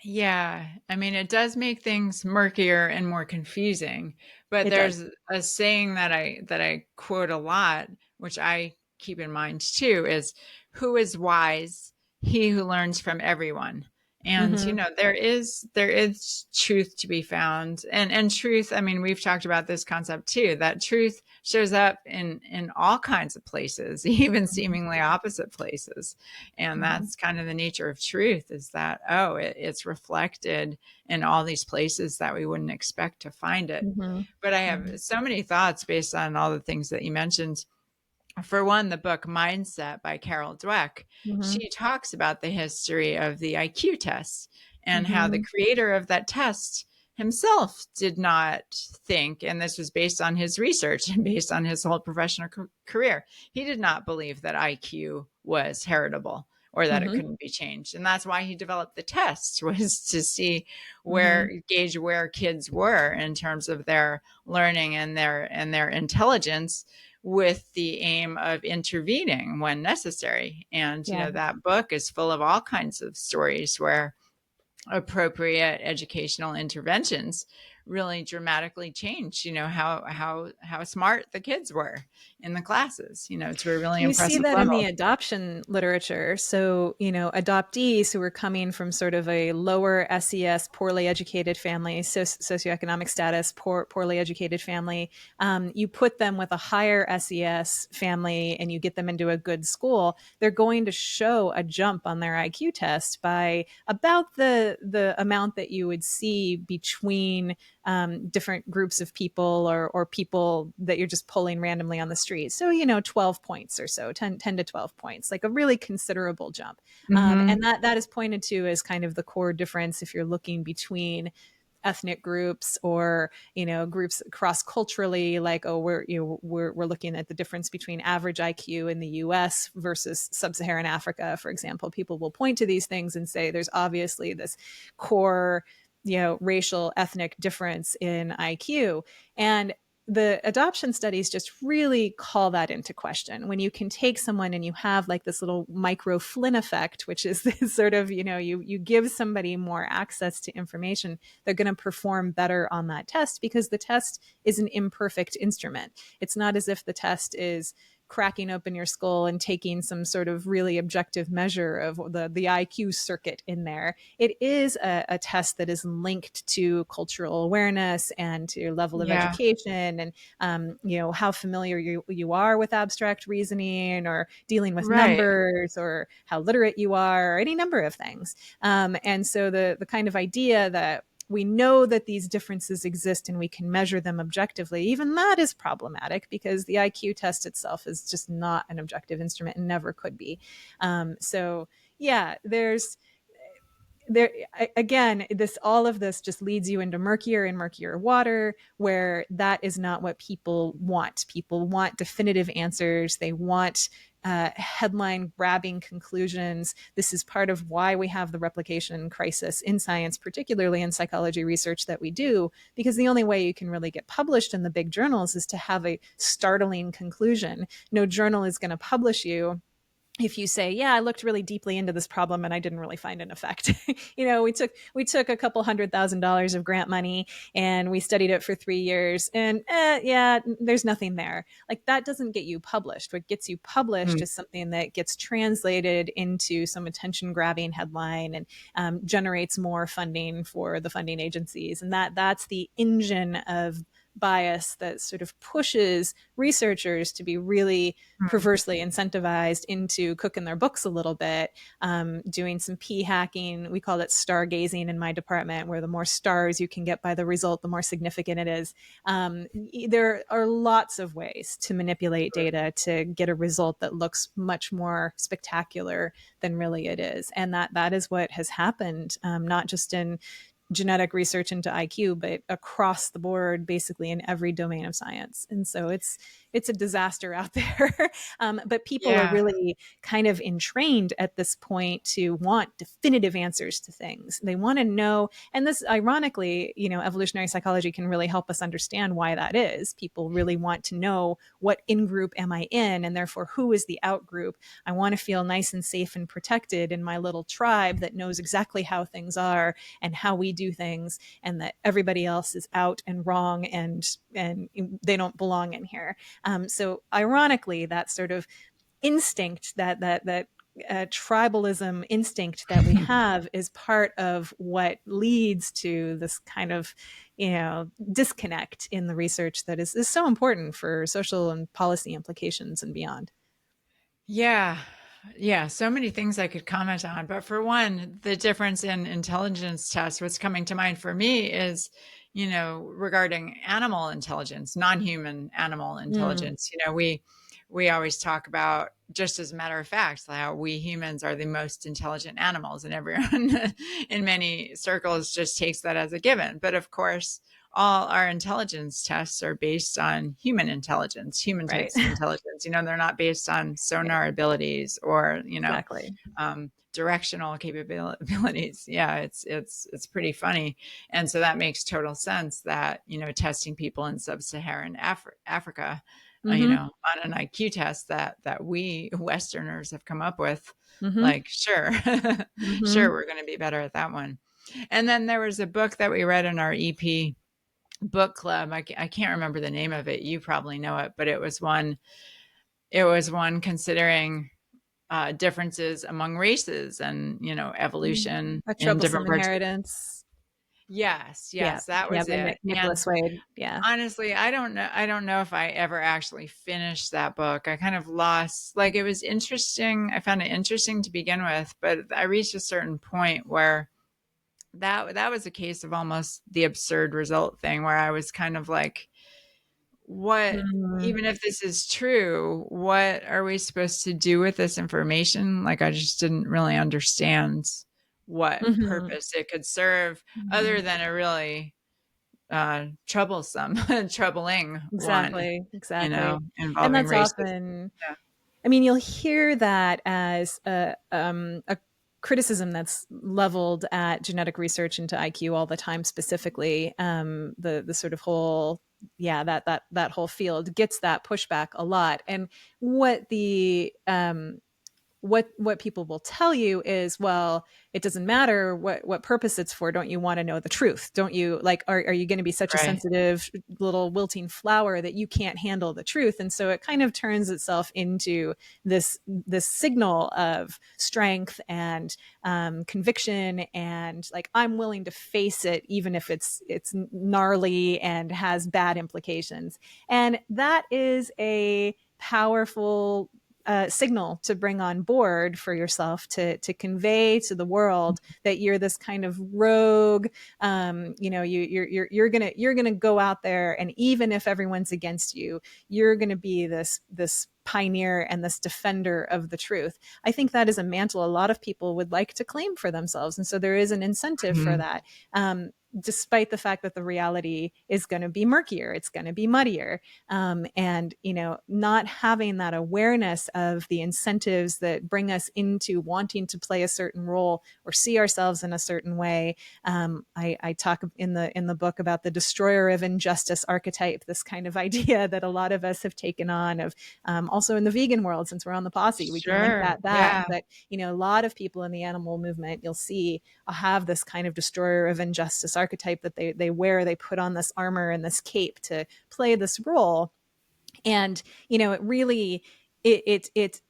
Speaker 2: Yeah, I mean, it does make things murkier and more confusing. But
Speaker 1: It does.
Speaker 2: there's a saying that I quote a lot, which I keep in mind too, is who is wise? He who learns from everyone. And
Speaker 1: Mm-hmm.
Speaker 2: there is truth to be found. And truth, I mean, we've talked about this concept too, that truth shows up in all kinds of places, even seemingly opposite places. And
Speaker 1: Mm-hmm.
Speaker 2: that's kind of the nature of truth, is that it's reflected in all these places that we wouldn't expect to find it.
Speaker 1: Mm-hmm.
Speaker 2: But I
Speaker 1: Mm-hmm.
Speaker 2: have so many thoughts based on all the things that you mentioned. For one, the book Mindset by Carol Dweck,
Speaker 1: Mm-hmm.
Speaker 2: she talks about the history of the IQ test and how the
Speaker 1: Mm-hmm.
Speaker 2: creator of that test himself did not think, and this was based on his research and based on his whole professional career, he did not believe that IQ was heritable or that it
Speaker 1: Mm-hmm.
Speaker 2: couldn't be changed. And that's why he developed the test, was to see
Speaker 1: Mm-hmm.
Speaker 2: gauge where kids were in terms of their learning and their intelligence with the aim of intervening when necessary. And,
Speaker 1: Yeah.
Speaker 2: that book is full of all kinds of stories where appropriate educational interventions really dramatically changed, how smart the kids were in the classes, to a really
Speaker 1: You see
Speaker 2: impressive
Speaker 1: that in the
Speaker 2: level.
Speaker 1: adoption literature. So, adoptees who are coming from sort of a lower SES, poorly educated family, socioeconomic status, poorly educated family, you put them with a higher SES family and you get them into a good school, they're going to show a jump on their IQ test by about the amount that you would see between different groups of people or people that you're just pulling randomly on the street. So, 12 points or so, 10 to 12 points, like a really considerable jump.
Speaker 2: Mm-hmm.
Speaker 1: And that is pointed to as kind of the core difference if you're looking between ethnic groups or groups cross culturally, like, oh, we're looking at the difference between average IQ in the US versus sub-Saharan Africa, for example. People will point to these things and say there's obviously this core racial ethnic difference in IQ. And the adoption studies just really call that into question. When you can take someone and you have like this little micro Flynn effect, which is this sort of, you give somebody more access to information, they're going to perform better on that test because the test is an imperfect instrument. It's not as if the test is cracking open your skull and taking some sort of really objective measure of the IQ circuit in there. It is a test that is linked to cultural awareness and to your level of
Speaker 2: Yeah.
Speaker 1: education and how familiar you are with abstract reasoning or dealing with
Speaker 2: Right.
Speaker 1: numbers or how literate you are or any number of things. And so the kind of idea that we know that these differences exist and we can measure them objectively, even that is problematic because the IQ test itself is just not an objective instrument and never could be. So yeah, there again, all of this just leads you into murkier and murkier water where that is not what people want. People want definitive answers. They want headline grabbing conclusions. This is part of why we have the replication crisis in science, particularly in psychology research that we do, because the only way you can really get published in the big journals is to have a startling conclusion. No journal is going to publish you if you say, yeah, I looked really deeply into this problem and I didn't really find an effect. We took a couple $100,000 of grant money and we studied it for 3 years and yeah, there's nothing there. Like that doesn't get you published. What gets you published
Speaker 2: Mm.
Speaker 1: is something that gets translated into some attention grabbing headline and generates more funding for the funding agencies. And that's the engine of bias that sort of pushes researchers to be really
Speaker 2: Mm.
Speaker 1: perversely incentivized into cooking their books a little bit, doing some p hacking. We call it stargazing in my department, where the more stars you can get by the result, the more significant it is. There are lots of ways to manipulate data to get a result that looks much more spectacular than really it is, and that is what has happened, not just in genetic research into IQ, but across the board, basically in every domain of science. And so it's a disaster out there. But people are
Speaker 2: Yeah.
Speaker 1: really kind of entrained at this point to want definitive answers to things. They want to know, and this ironically, evolutionary psychology can really help us understand why that is. People really want to know what in group am I in, and therefore who is the out group. I want to feel nice and safe and protected in my little tribe that knows exactly how things are and how we do things, and that everybody else is out and wrong and they don't belong in here. So ironically, that sort of instinct, that tribalism instinct that we have is part of what leads to this kind of disconnect in the research that is so important for social and policy implications and beyond.
Speaker 2: Yeah. Yeah. So many things I could comment on. But for one, the difference in intelligence tests, what's coming to mind for me is, regarding animal intelligence, non-human animal
Speaker 1: Mm.
Speaker 2: intelligence. We always talk about, just as a matter of fact, how we humans are the most intelligent animals, and everyone in many circles just takes that as a given. But of course, all our intelligence tests are based on human intelligence, human
Speaker 1: Right.
Speaker 2: types of intelligence. They're not based on
Speaker 1: Right.
Speaker 2: sonar abilities or,
Speaker 1: Exactly.
Speaker 2: directional capabilities. Yeah, it's pretty funny. And so that makes total sense that, testing people in sub-Saharan Africa,
Speaker 1: Mm-hmm.
Speaker 2: on an IQ test that we Westerners have come up with,
Speaker 1: Mm-hmm.
Speaker 2: like, sure,
Speaker 1: Mm-hmm.
Speaker 2: sure, we're going to be better at that one. And then there was a book that we read in our EP book club. I can't remember the name of it. You probably know it, but it was one considering differences among races and evolution
Speaker 1: A
Speaker 2: in
Speaker 1: troublesome
Speaker 2: different parts of the.
Speaker 1: inheritance.
Speaker 2: Yes,
Speaker 1: Yeah.
Speaker 2: yes, that
Speaker 1: Yeah.
Speaker 2: was
Speaker 1: By
Speaker 2: it. And
Speaker 1: Nicholas Wade. Yeah.
Speaker 2: honestly, I don't know if I ever actually finished that book. I kind of lost, like, it was interesting. I found it interesting to begin with, but I reached a certain point where that was a case of almost the absurd result thing, where I was kind of like, what,
Speaker 1: Mm-hmm.
Speaker 2: even if this is true, what are we supposed to do with this information? Like, I just didn't really understand what
Speaker 1: Mm-hmm.
Speaker 2: purpose it could serve,
Speaker 1: Mm-hmm.
Speaker 2: other than a really troublesome, troubling one,
Speaker 1: Exactly. Exactly. And
Speaker 2: involving
Speaker 1: that's
Speaker 2: racism.
Speaker 1: often,
Speaker 2: Yeah.
Speaker 1: I mean, you'll hear that as a criticism that's leveled at genetic research into IQ all the time. Specifically, the sort of whole, yeah, that whole field gets that pushback a lot. And what the what people will tell you is, well, it doesn't matter what purpose it's for. Don't you want to know the truth? Don't you, like, are you going to be such a
Speaker 2: Right.
Speaker 1: sensitive little wilting flower that you can't handle the truth? And so it kind of turns itself into this signal of strength and conviction, and like, I'm willing to face it even if it's gnarly and has bad implications. And that is a powerful signal to bring on board for yourself, to convey to the world that you're this kind of rogue. You're gonna go out there, and even if everyone's against you, you're gonna be this pioneer and this defender of the truth. I think that is a mantle a lot of people would like to claim for themselves, and so there is an incentive for
Speaker 2: Mhm.
Speaker 1: that. Despite the fact that the reality is going to be murkier, it's going to be muddier, and not having that awareness of the incentives that bring us into wanting to play a certain role or see ourselves in a certain way. I talk in the book about the destroyer of injustice archetype, this kind of idea that a lot of us have taken on, of also in the vegan world. Since we're on the Posse, we can link
Speaker 2: Sure.
Speaker 1: that back.
Speaker 2: Yeah.
Speaker 1: But a lot of people in the animal movement, you'll see, have this kind of destroyer of injustice archetype that they wear. They put on this armor and this cape to play this role. And it really, it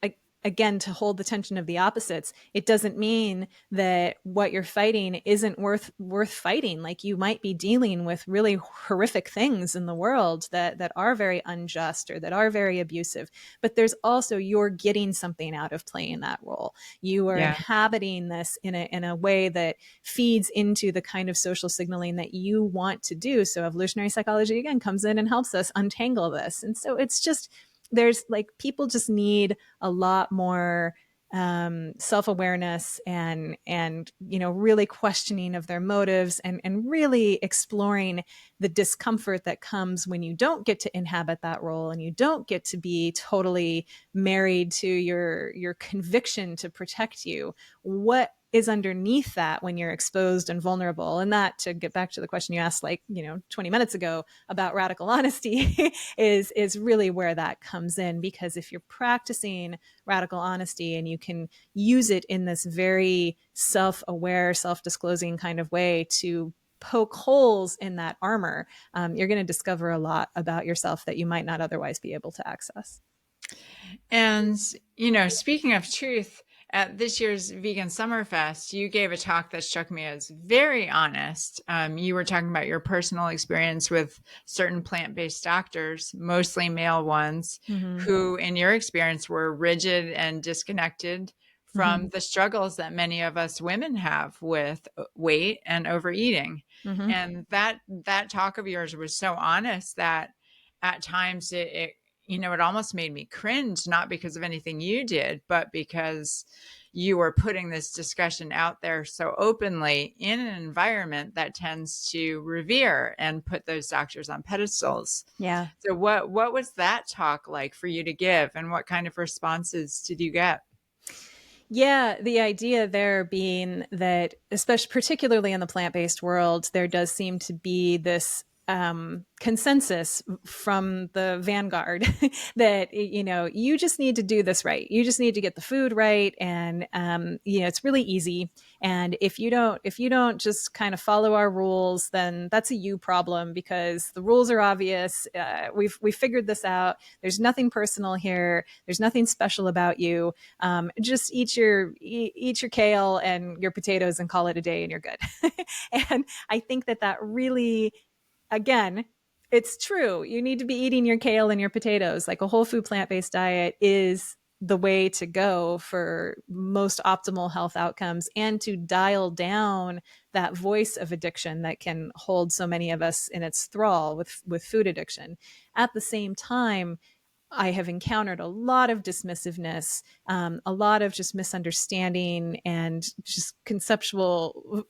Speaker 1: again, to hold the tension of the opposites. It doesn't mean that what you're fighting isn't worth fighting. Like, you might be dealing with really horrific things in the world that are very unjust or that are very abusive, but there's also, you're getting something out of playing that role. You are
Speaker 2: Yeah.
Speaker 1: inhabiting this in a way that feeds into the kind of social signaling that you want to do. So evolutionary psychology again comes in and helps us untangle this. And so it's just, there's like, people just need a lot more self-awareness, and really questioning of their motives, and really exploring the discomfort that comes when you don't get to inhabit that role, and you don't get to be totally married to your conviction to protect you. What is underneath that when you're exposed and vulnerable? And that, to get back to the question you asked, like 20 minutes ago, about radical honesty, is really where that comes in. Because if you're practicing radical honesty and you can use it in this very self-aware, self-disclosing kind of way to poke holes in that armor, you're going to discover a lot about yourself that you might not otherwise be able to access.
Speaker 2: And, speaking of truth, at this year's Vegan Summerfest, you gave a talk that struck me as very honest. You were talking about your personal experience with certain plant-based doctors, mostly male ones,
Speaker 1: Mm-hmm.
Speaker 2: who, in your experience, were rigid and disconnected
Speaker 1: Mm-hmm.
Speaker 2: from the struggles that many of us women have with weight and overeating.
Speaker 1: Mm-hmm.
Speaker 2: And that talk of yours was so honest that at times it almost made me cringe, not because of anything you did, but because you were putting this discussion out there so openly in an environment that tends to revere and put those doctors on pedestals.
Speaker 1: Yeah.
Speaker 2: So what was that talk like for you to give, and what kind of responses did you get?
Speaker 1: Yeah, the idea there being that, especially particularly in the plant-based world, there does seem to be this consensus from the vanguard that you just need to do this right. You just need to get the food right, and it's really easy. And if you don't just kind of follow our rules, then that's a you problem because the rules are obvious. We've figured this out. There's nothing personal here. There's nothing special about you. Just eat your kale and your potatoes and call it a day, and you're good. And I think that really, again, it's true. You need to be eating your kale and your potatoes. Like a whole food plant based diet is the way to go for most optimal health outcomes and to dial down that voice of addiction that can hold so many of us in its thrall with food addiction. At the same time, I have encountered a lot of dismissiveness, a lot of just misunderstanding and just conceptual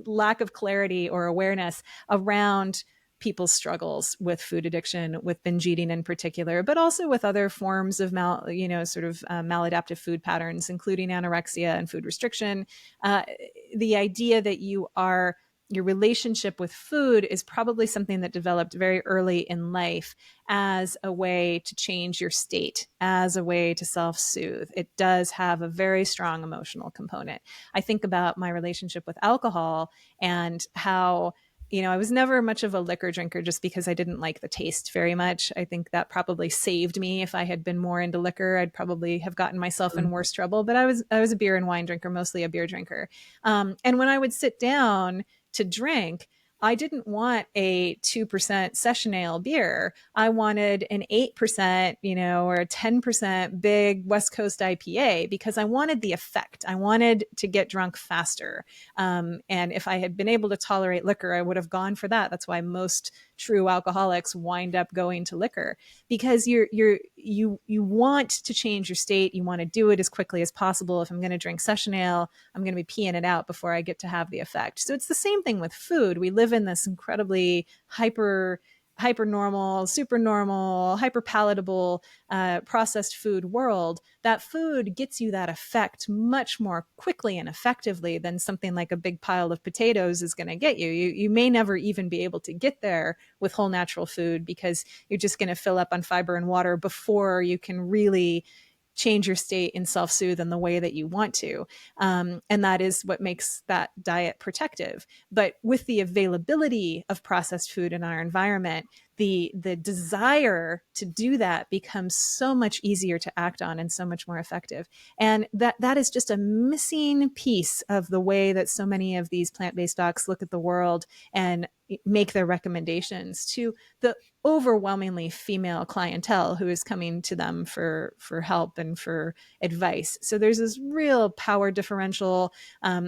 Speaker 1: lack of clarity or awareness around people's struggles with food addiction, with binge eating in particular, but also with other forms of maladaptive food patterns, including anorexia and food restriction. The idea that your relationship with food is probably something that developed very early in life as a way to change your state, as a way to self soothe. It does have a very strong emotional component. I think about my relationship with alcohol and how I was never much of a liquor drinker just because I didn't like the taste very much. I think that probably saved me. If I had been more into liquor, I'd probably have gotten myself in worse trouble. But I was a beer and wine drinker, mostly a beer drinker. And when I would sit down to drink, I didn't want a 2% session ale beer. I wanted an 8%, or a 10% big West Coast IPA because I wanted the effect. I wanted to get drunk faster. And if I had been able to tolerate liquor, I would have gone for that. That's why most true alcoholics wind up going to liquor because you want to change your state. You want to do it as quickly as possible. If I'm going to drink session ale, I'm going to be peeing it out before I get to have the effect. So it's the same thing with food. We live in this incredibly hyper normal, super normal, hyper palatable processed food world. That food gets you that effect much more quickly and effectively than something like a big pile of potatoes is going to get you. You may never even be able to get there with whole natural food because you're just going to fill up on fiber and water before you can really change your state and self-soothe in the way that you want to. And that is what makes that diet protective. But with the availability of processed food in our environment, the desire to do that becomes so much easier to act on and so much more effective. And that is just a missing piece of the way that so many of these plant-based docs look at the world and make their recommendations to the overwhelmingly female clientele who is coming to them for help and for advice. So there's this real power differential.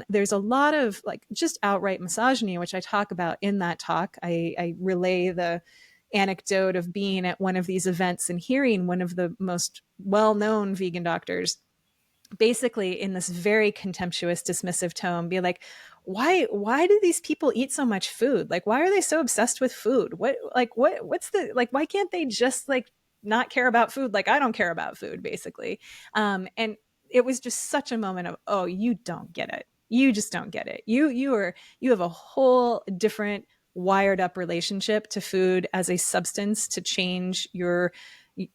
Speaker 1: There's a lot of like just outright misogyny, which I talk about in that talk. I relay the anecdote of being at one of these events and hearing one of the most well-known vegan doctors basically in this very contemptuous, dismissive tone be like, why do these people eat so much food? Like, why are they so obsessed with food? What's the, like, why can't they just like not care about food? Like, I don't care about food, basically. And it was just such a moment of, oh, you don't get it. You just don't get it. You have a whole different wired up relationship to food as a substance to change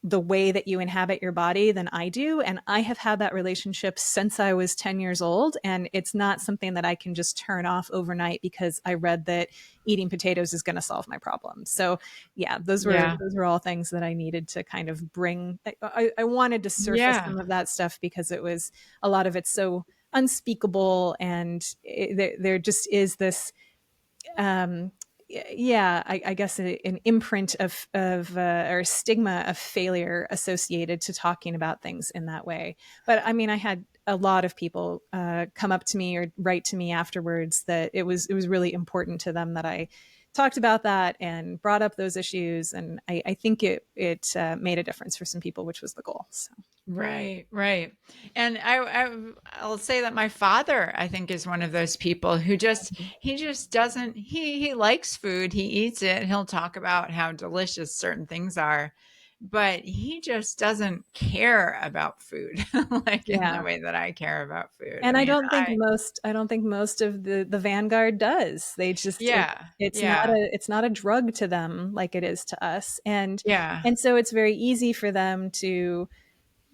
Speaker 1: the way that you inhabit your body than I do. And I have had that relationship since I was 10 years old. And it's not something that I can just turn off overnight because I read that eating potatoes is going to solve my problem. So yeah,
Speaker 2: Yeah.
Speaker 1: those were all things that I needed to kind of bring. I wanted to surface
Speaker 2: Yeah.
Speaker 1: some of that stuff because a lot of it's so unspeakable. And there just is this, yeah, I guess an imprint of or a stigma of failure associated to talking about things in that way. But I mean, I had a lot of people come up to me or write to me afterwards that it was really important to them that I talked about that and brought up those issues. And I think it made a difference for some people, which was the goal. So.
Speaker 2: Right, right. And I'll say that my father, I think, is one of those people who he just doesn't he likes food, he eats it, he'll talk about how delicious certain things are, but he just doesn't care about food like in the
Speaker 1: Yeah.
Speaker 2: way that I care about food. I
Speaker 1: And
Speaker 2: mean,
Speaker 1: I don't think most of the vanguard does. They just
Speaker 2: yeah,
Speaker 1: it's not a drug to them like it is to us.
Speaker 2: yeah,
Speaker 1: And so it's very easy for them to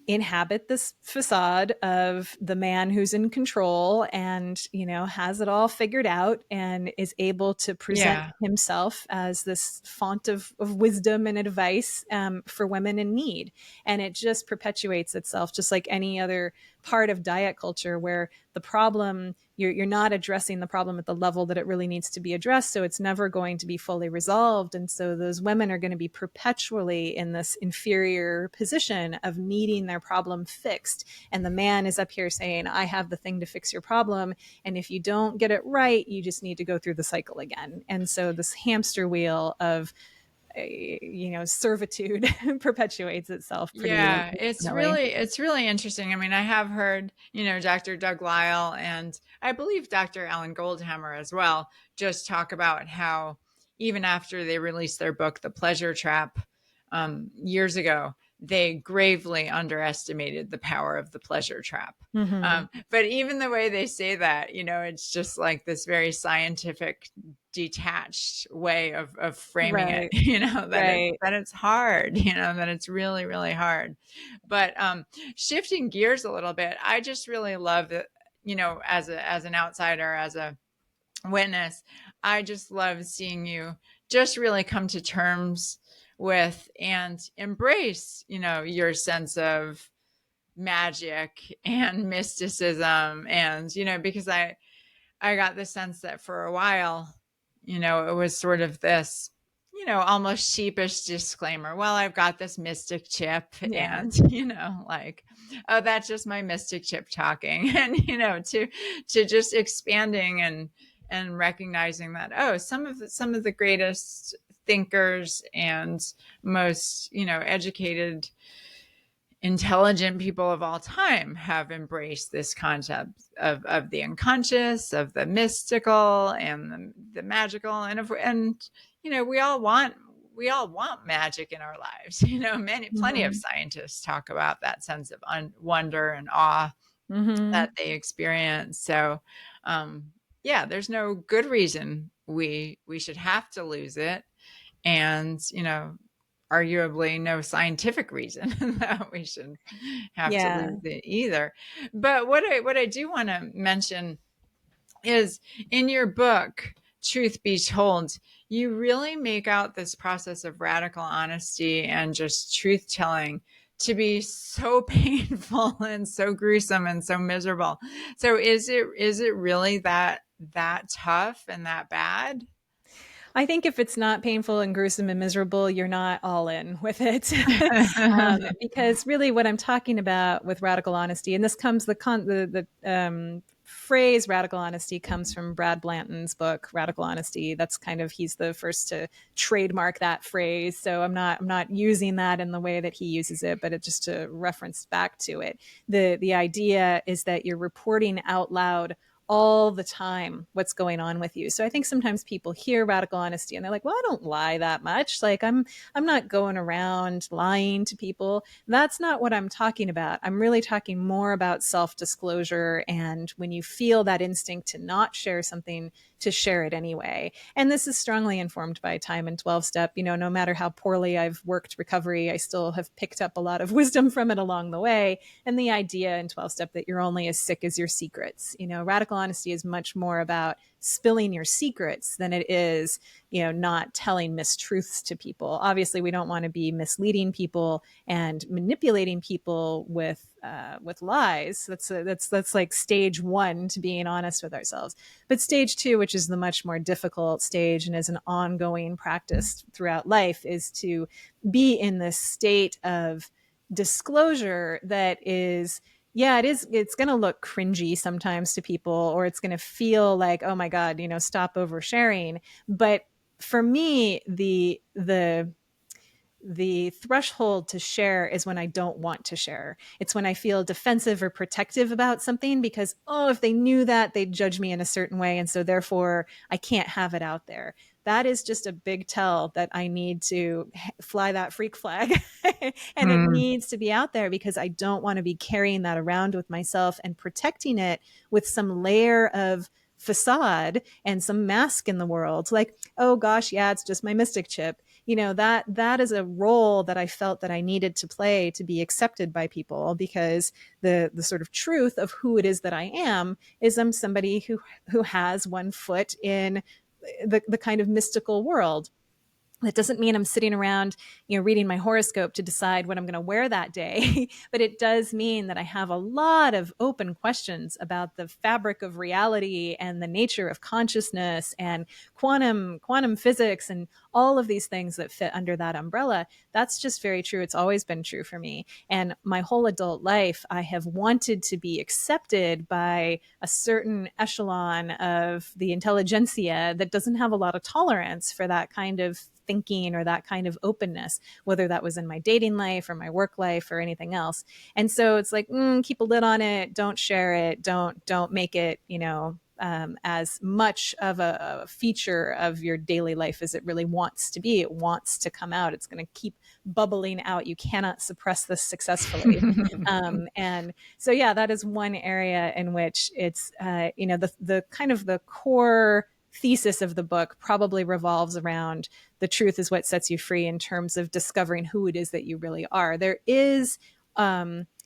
Speaker 1: inhabit this facade of the man who's in control and, has it all figured out and is able to present
Speaker 2: yeah,
Speaker 1: himself as this font of wisdom and advice, for women in need. And it just perpetuates itself, just like any other part of diet culture, where the problem, you're not addressing the problem at the level that it really needs to be addressed. So it's never going to be fully resolved. And so those women are going to be perpetually in this inferior position of needing their problem fixed. And the man is up here saying, I have the thing to fix your problem. And if you don't get it right, you just need to go through the cycle again. And so this hamster wheel of, servitude perpetuates itself pretty
Speaker 2: yeah.
Speaker 1: definitely.
Speaker 2: It's really interesting. I mean, I have heard, Dr. Doug Lisle and I believe Dr. Alan Goldhammer as well, just talk about how even after they released their book, The Pleasure Trap, years ago, they gravely underestimated the power of the pleasure trap.
Speaker 1: Mm-hmm.
Speaker 2: But even the way they say that, it's just like this very scientific, detached way of framing it,
Speaker 1: Right.
Speaker 2: that
Speaker 1: Right.
Speaker 2: it's hard, that it's really, really hard. But shifting gears a little bit, I just really love that, as an outsider, as a witness, I just love seeing you just really come to terms with and embrace, your sense of magic and mysticism. And, because I got the sense that for a while, it was sort of this, almost sheepish disclaimer. Well, I've got this mystic chip
Speaker 1: Yeah.
Speaker 2: and, like, oh, that's just my mystic chip talking. And, to just expanding and recognizing that, oh, some of the greatest thinkers and most, educated, intelligent people of all time have embraced this concept of the unconscious, of the mystical and the magical. And we all want magic in our lives. Plenty of
Speaker 1: Mm-hmm.
Speaker 2: scientists talk about that sense of wonder and awe
Speaker 1: Mm-hmm.
Speaker 2: that they experience. So, yeah, there's no good reason we should have to lose it. And, arguably no scientific reason that we should have to
Speaker 1: Yeah.
Speaker 2: lose it either. But what I do want to mention is in your book, Truth Be Told, you really make out this process of radical honesty and just truth telling to be so painful and so gruesome and so miserable. So is it really that tough and that bad?
Speaker 1: I think if it's not painful and gruesome and miserable, you're not all in with it. Because really what I'm talking about with radical honesty, and this comes, the phrase radical honesty comes from Brad Blanton's book, Radical Honesty. That's kind of, he's the first to trademark that phrase. So I'm not using that in the way that he uses it, but it just to reference back to it. The idea is that you're reporting out loud all the time what's going on with you. So I think sometimes people hear radical honesty and they're like, well, I don't lie that much. Like I'm not going around lying to people. That's not what I'm talking about. I'm really talking more about self-disclosure, and when you feel that instinct to not share something, to share it anyway. And this is strongly informed by time and 12 step. No matter how poorly I've worked recovery, I still have picked up a lot of wisdom from it along the way. And the idea in 12 step that you're only as sick as your secrets. Radical honesty is much more about spilling your secrets than it is, not telling mistruths to people. Obviously, we don't want to be misleading people and manipulating people with lies. That's like stage one to being honest with ourselves. But stage two, which is the much more difficult stage and is an ongoing practice throughout life, is to be in this state of disclosure that is, yeah, it's going to look cringy sometimes to people, or it's going to feel like, oh my God, stop oversharing. But for me, the threshold to share is when I don't want to share. It's when I feel defensive or protective about something because, oh, if they knew that, they'd judge me in a certain way. And so therefore, I can't have it out there. That is just a big tell that I need to fly that freak flag. And it
Speaker 2: Mm.
Speaker 1: needs to be out there because I don't want to be carrying that around with myself and protecting it with some layer of facade and some mask in the world. Like, oh gosh, yeah, it's just my mystic chip. That is a role that I felt that I needed to play to be accepted by people, because the sort of truth of who it is that I am is I'm somebody who has one foot in the kind of mystical world. That doesn't mean I'm sitting around, reading my horoscope to decide what I'm going to wear that day. But it does mean that I have a lot of open questions about the fabric of reality and the nature of consciousness and quantum physics and all of these things that fit under that umbrella. That's just very true. It's always been true for me. And my whole adult life, I have wanted to be accepted by a certain echelon of the intelligentsia that doesn't have a lot of tolerance for that kind of thinking or that kind of openness, whether that was in my dating life or my work life or anything else. And so it's like, keep a lid on it. Don't share it. Don't make it, as much of a feature of your daily life as it really wants to be. It wants to come out. It's going to keep bubbling out. You cannot suppress this successfully. And so, yeah, that is one area in which it's, the kind of the core thesis of the book probably revolves around the truth is what sets you free in terms of discovering who it is that you really are. There is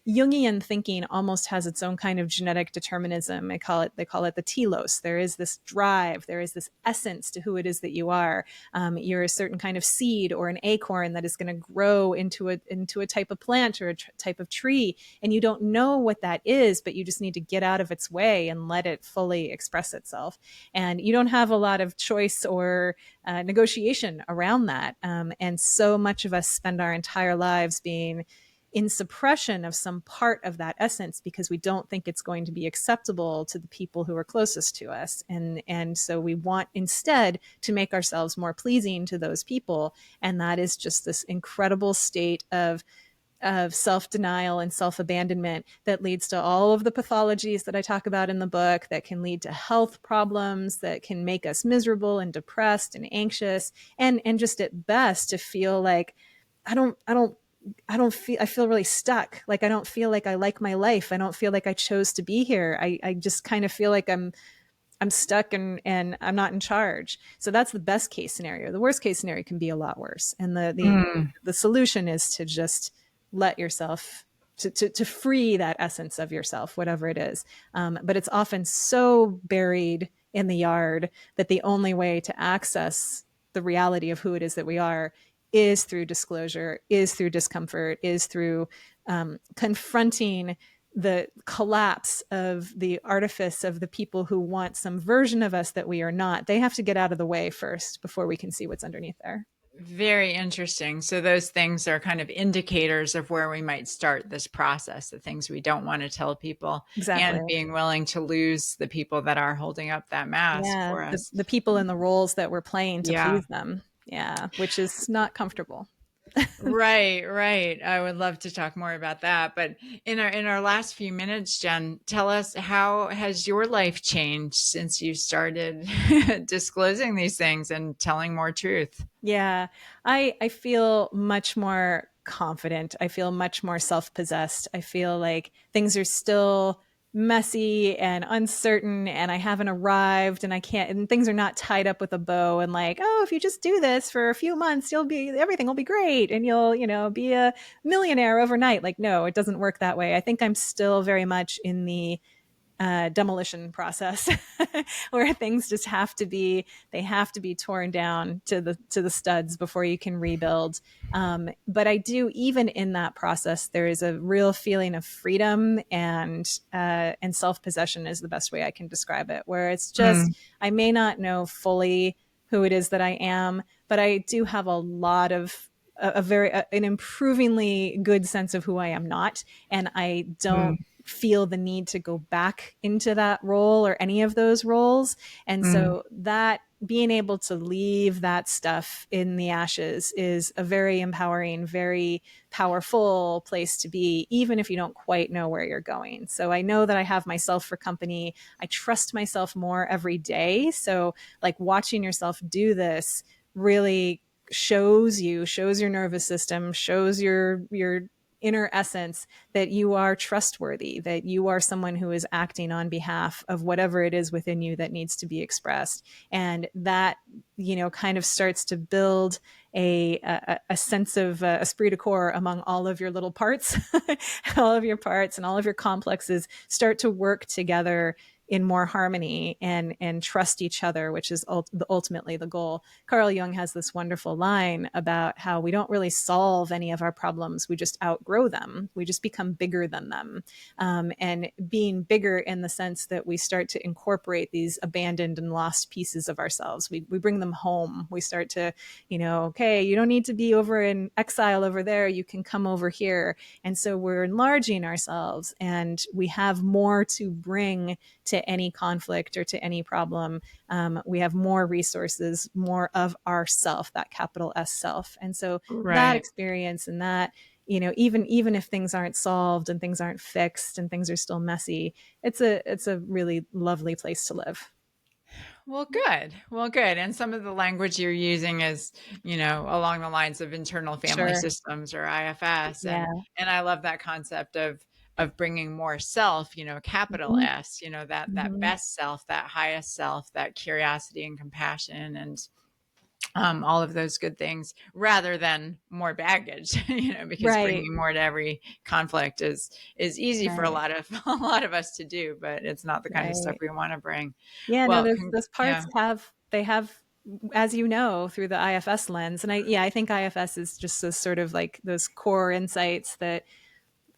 Speaker 1: Jungian thinking almost has its own kind of genetic determinism. They call it the telos. There is this drive. There is this essence to who it is that you are. You're a certain kind of seed or an acorn that is going to grow into a type of plant or a type of tree, and you don't know what that is, but you just need to get out of its way and let it fully express itself. And you don't have a lot of choice or negotiation around that. And so much of us spend our entire lives being in suppression of some part of that essence because we don't think it's going to be acceptable to the people who are closest to us. And so we want instead to make ourselves more pleasing to those people. And that is just this incredible state of self-denial and self-abandonment that leads to all of the pathologies that I talk about in the book, that can lead to health problems, that can make us miserable and depressed and anxious, and just at best to feel like I feel really stuck. Like I don't feel like I like my life. I don't feel like I chose to be here. I just kind of feel like I'm stuck and I'm not in charge. So that's the best case scenario. The worst case scenario can be a lot worse. And the solution is to just let yourself to free that essence of yourself, whatever it is. But it's often so buried in the yard that the only way to access the reality of who it is that we are is through disclosure, is through discomfort, is through confronting the collapse of the artifice of the people who want some version of us that we are not. They have to get out of the way first before we can see what's underneath there.
Speaker 2: Very interesting. So those things are kind of indicators of where we might start this process, the things we don't want to tell people,
Speaker 1: Exactly.
Speaker 2: and being willing to lose the people that are holding up that mask
Speaker 1: Yeah.
Speaker 2: for
Speaker 1: The,
Speaker 2: us.
Speaker 1: the people in the roles that we're playing to
Speaker 2: Yeah.
Speaker 1: please them. Yeah. Which is not comfortable.
Speaker 2: Right, right. I would love to talk more about that. But in our last few minutes, Jen, tell us, how has your life changed since you started disclosing these things and telling more truth?
Speaker 1: Yeah, I feel much more confident. I feel much more self-possessed. I feel like things are still messy and uncertain and I haven't arrived and I can't and things are not tied up with a bow and like, oh, if you just do this for a few months, everything will be great and you'll, be a millionaire overnight. Like, no, it doesn't work that way. I think I'm still very much in the demolition process where things just have to be torn down to the studs before you can rebuild. But I do, even in that process, there is a real feeling of freedom and self-possession is the best way I can describe it, where it's just,
Speaker 2: Mm,
Speaker 1: I may not know fully who it is that I am, but I do have a lot of an improvingly good sense of who I am not. And I don't
Speaker 2: mm,
Speaker 1: feel the need to go back into that role or any of those roles. And
Speaker 2: mm,
Speaker 1: so that being able to leave that stuff in the ashes is a very empowering, very powerful place to be, even if you don't quite know where you're going. So I know that I have myself for company. I trust myself more every day. So, like, watching yourself do this really shows your nervous system, shows your inner essence that you are trustworthy, that you are someone who is acting on behalf of whatever it is within you that needs to be expressed. And that, kind of starts to build a sense of esprit de corps among all of your little parts. All of your parts and all of your complexes start to work together in more harmony and trust each other, which is ultimately the goal. Carl Jung has this wonderful line about how we don't really solve any of our problems. We just outgrow them. We just become bigger than them. And being bigger in the sense that we start to incorporate these abandoned and lost pieces of ourselves. We bring them home. We start to, okay, you don't need to be over in exile over there. You can come over here. And so we're enlarging ourselves, and we have more to bring to any conflict or to any problem. We have more resources, more of ourself, that capital S self. And so that
Speaker 2: Right.
Speaker 1: experience and that, even if things aren't solved and things aren't fixed and things are still messy, it's a really lovely place to live.
Speaker 2: Well, good. Well, good. And some of the language you're using is, along the lines of internal family
Speaker 1: Sure.
Speaker 2: systems or IFS,
Speaker 1: Yeah.
Speaker 2: and I love that concept of bringing more self, capital
Speaker 1: Mhm.
Speaker 2: S, that
Speaker 1: Mhm.
Speaker 2: best self, that highest self, that curiosity and compassion and all of those good things rather than more baggage, because
Speaker 1: Right.
Speaker 2: bringing more to every conflict is easy for a
Speaker 1: Right.
Speaker 2: lot of a lot of us to do, but it's not the kind of stuff
Speaker 1: Right.
Speaker 2: we want to bring.
Speaker 1: Yeah, no,
Speaker 2: Well,
Speaker 1: those
Speaker 2: yeah.
Speaker 1: parts have, as through the IFS lens. And I think IFS is just this sort of like those core insights that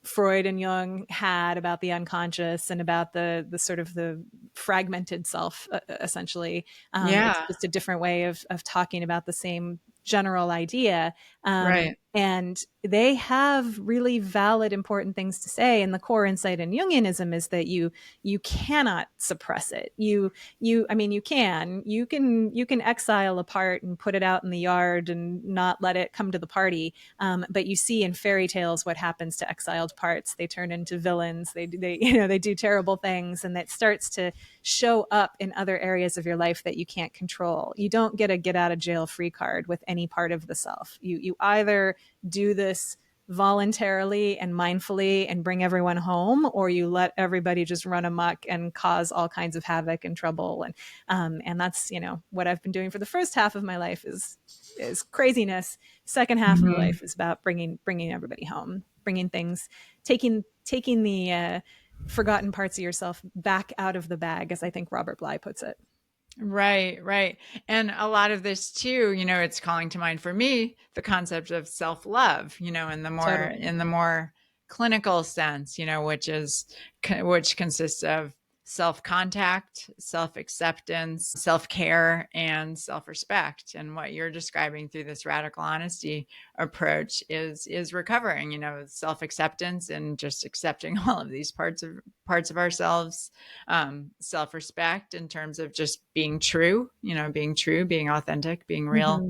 Speaker 1: Freud and Jung had about the unconscious and about the sort of the fragmented self, essentially. It's
Speaker 2: Yeah,
Speaker 1: just a different way of talking about the same general idea.
Speaker 2: right.
Speaker 1: And they have really valid, important things to say. And the core insight in Jungianism is that you cannot suppress it. I mean, you can exile a part and put it out in the yard and not let it come to the party. But you see in fairy tales what happens to exiled parts. They turn into villains. They do terrible things, and it starts to show up in other areas of your life that you can't control. You don't get a get out of jail free card with any part of the self. You either do this voluntarily and mindfully and bring everyone home, or you let everybody just run amok and cause all kinds of havoc and trouble. And that's what I've been doing for the first half of my life is craziness. Second half of the
Speaker 2: Mhm.
Speaker 1: life is about bringing everybody home, bringing things, taking the forgotten parts of yourself back out of the bag, as I think Robert Bly puts it.
Speaker 2: Right, right. And a lot of this too, it's calling to mind for me the concept of self-love,
Speaker 1: Totally.
Speaker 2: in the more clinical sense, which consists of self-contact, self-acceptance, self-care, and self-respect. And what you're describing through this radical honesty approach is recovering, self-acceptance and just accepting all of these parts of ourselves, self-respect in terms of just being true, being true, being authentic, being real.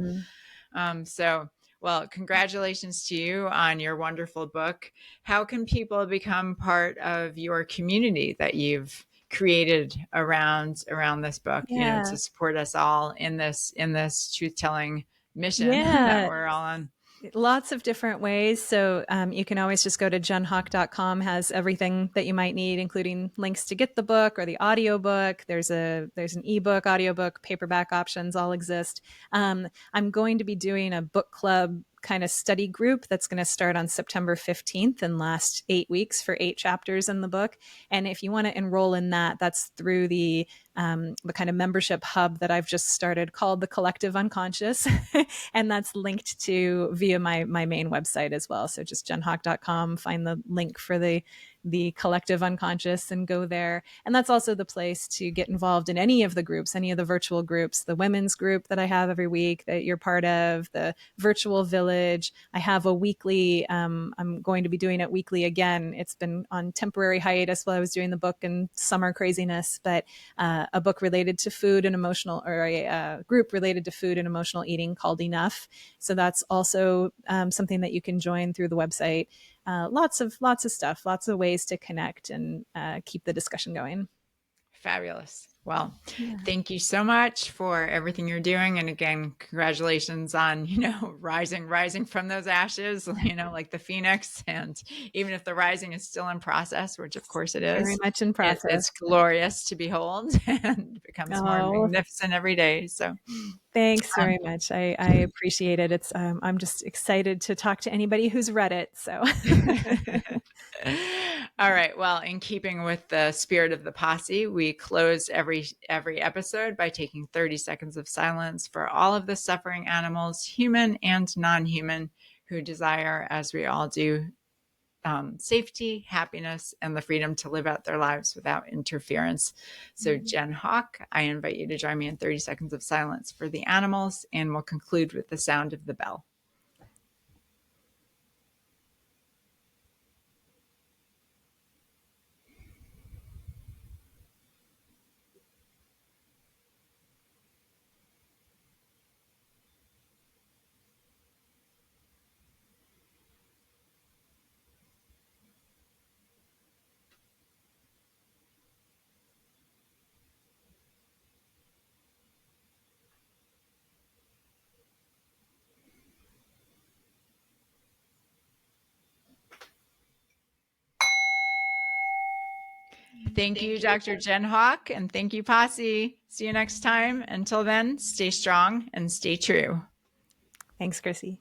Speaker 1: Mm-hmm.
Speaker 2: So, well, congratulations to you on your wonderful book. How can people become part of your community that you've created around this book, to
Speaker 1: Yeah.
Speaker 2: support us all in this truth-telling mission that
Speaker 1: Yeah.
Speaker 2: we're all on?
Speaker 1: Lots of different ways. So you can always just go to jenhawk.com, has everything that you might need, including links to get the book or the audiobook. There's an ebook, audiobook, paperback options all exist. I'm going to be doing a book club kind of study group that's going to start on September 15th and last 8 weeks for 8 chapters in the book. And if you want to enroll in that, that's through the kind of membership hub that I've just started called the Collective Unconscious. And that's linked to via my main website as well. So just jenhawk.com, find the link for the Collective Unconscious and go there. And that's also the place to get involved in any of the groups, any of the virtual groups, the women's group that I have every week that you're part of, the virtual village. I have a weekly, I'm going to be doing it weekly again. It's been on temporary hiatus while I was doing the book and summer craziness, but a book related to food and emotional, or a group related to food and emotional eating called Enough. So that's also something that you can join through the website. Lots of stuff, lots of ways to connect and keep the discussion going.
Speaker 2: Fabulous. Well,
Speaker 1: Yeah.
Speaker 2: thank you so much for everything you're doing. And again, congratulations on, rising from those ashes, like the phoenix. And even if the rising is still in process, which of course it
Speaker 1: Very
Speaker 2: is,
Speaker 1: much in process.
Speaker 2: it's glorious to behold and becomes more
Speaker 1: Oh,
Speaker 2: magnificent every day. So,
Speaker 1: thanks
Speaker 2: um,
Speaker 1: very much. I appreciate it. It's I'm just excited to talk to anybody who's read it. So
Speaker 2: all right. Well, in keeping with the spirit of the posse, we close every episode by taking 30 seconds of silence for all of the suffering animals, human and non-human, who desire, as we all do, safety, happiness, and the freedom to live out their lives without interference. So, Jen Howk, I invite you to join me in 30 seconds of silence for the animals, and we'll conclude with the sound of the bell. Thank you, Dr. Jen Howk, and thank you, Posse. See you next time. Until then, stay strong and stay true.
Speaker 1: thanks, Chrissy.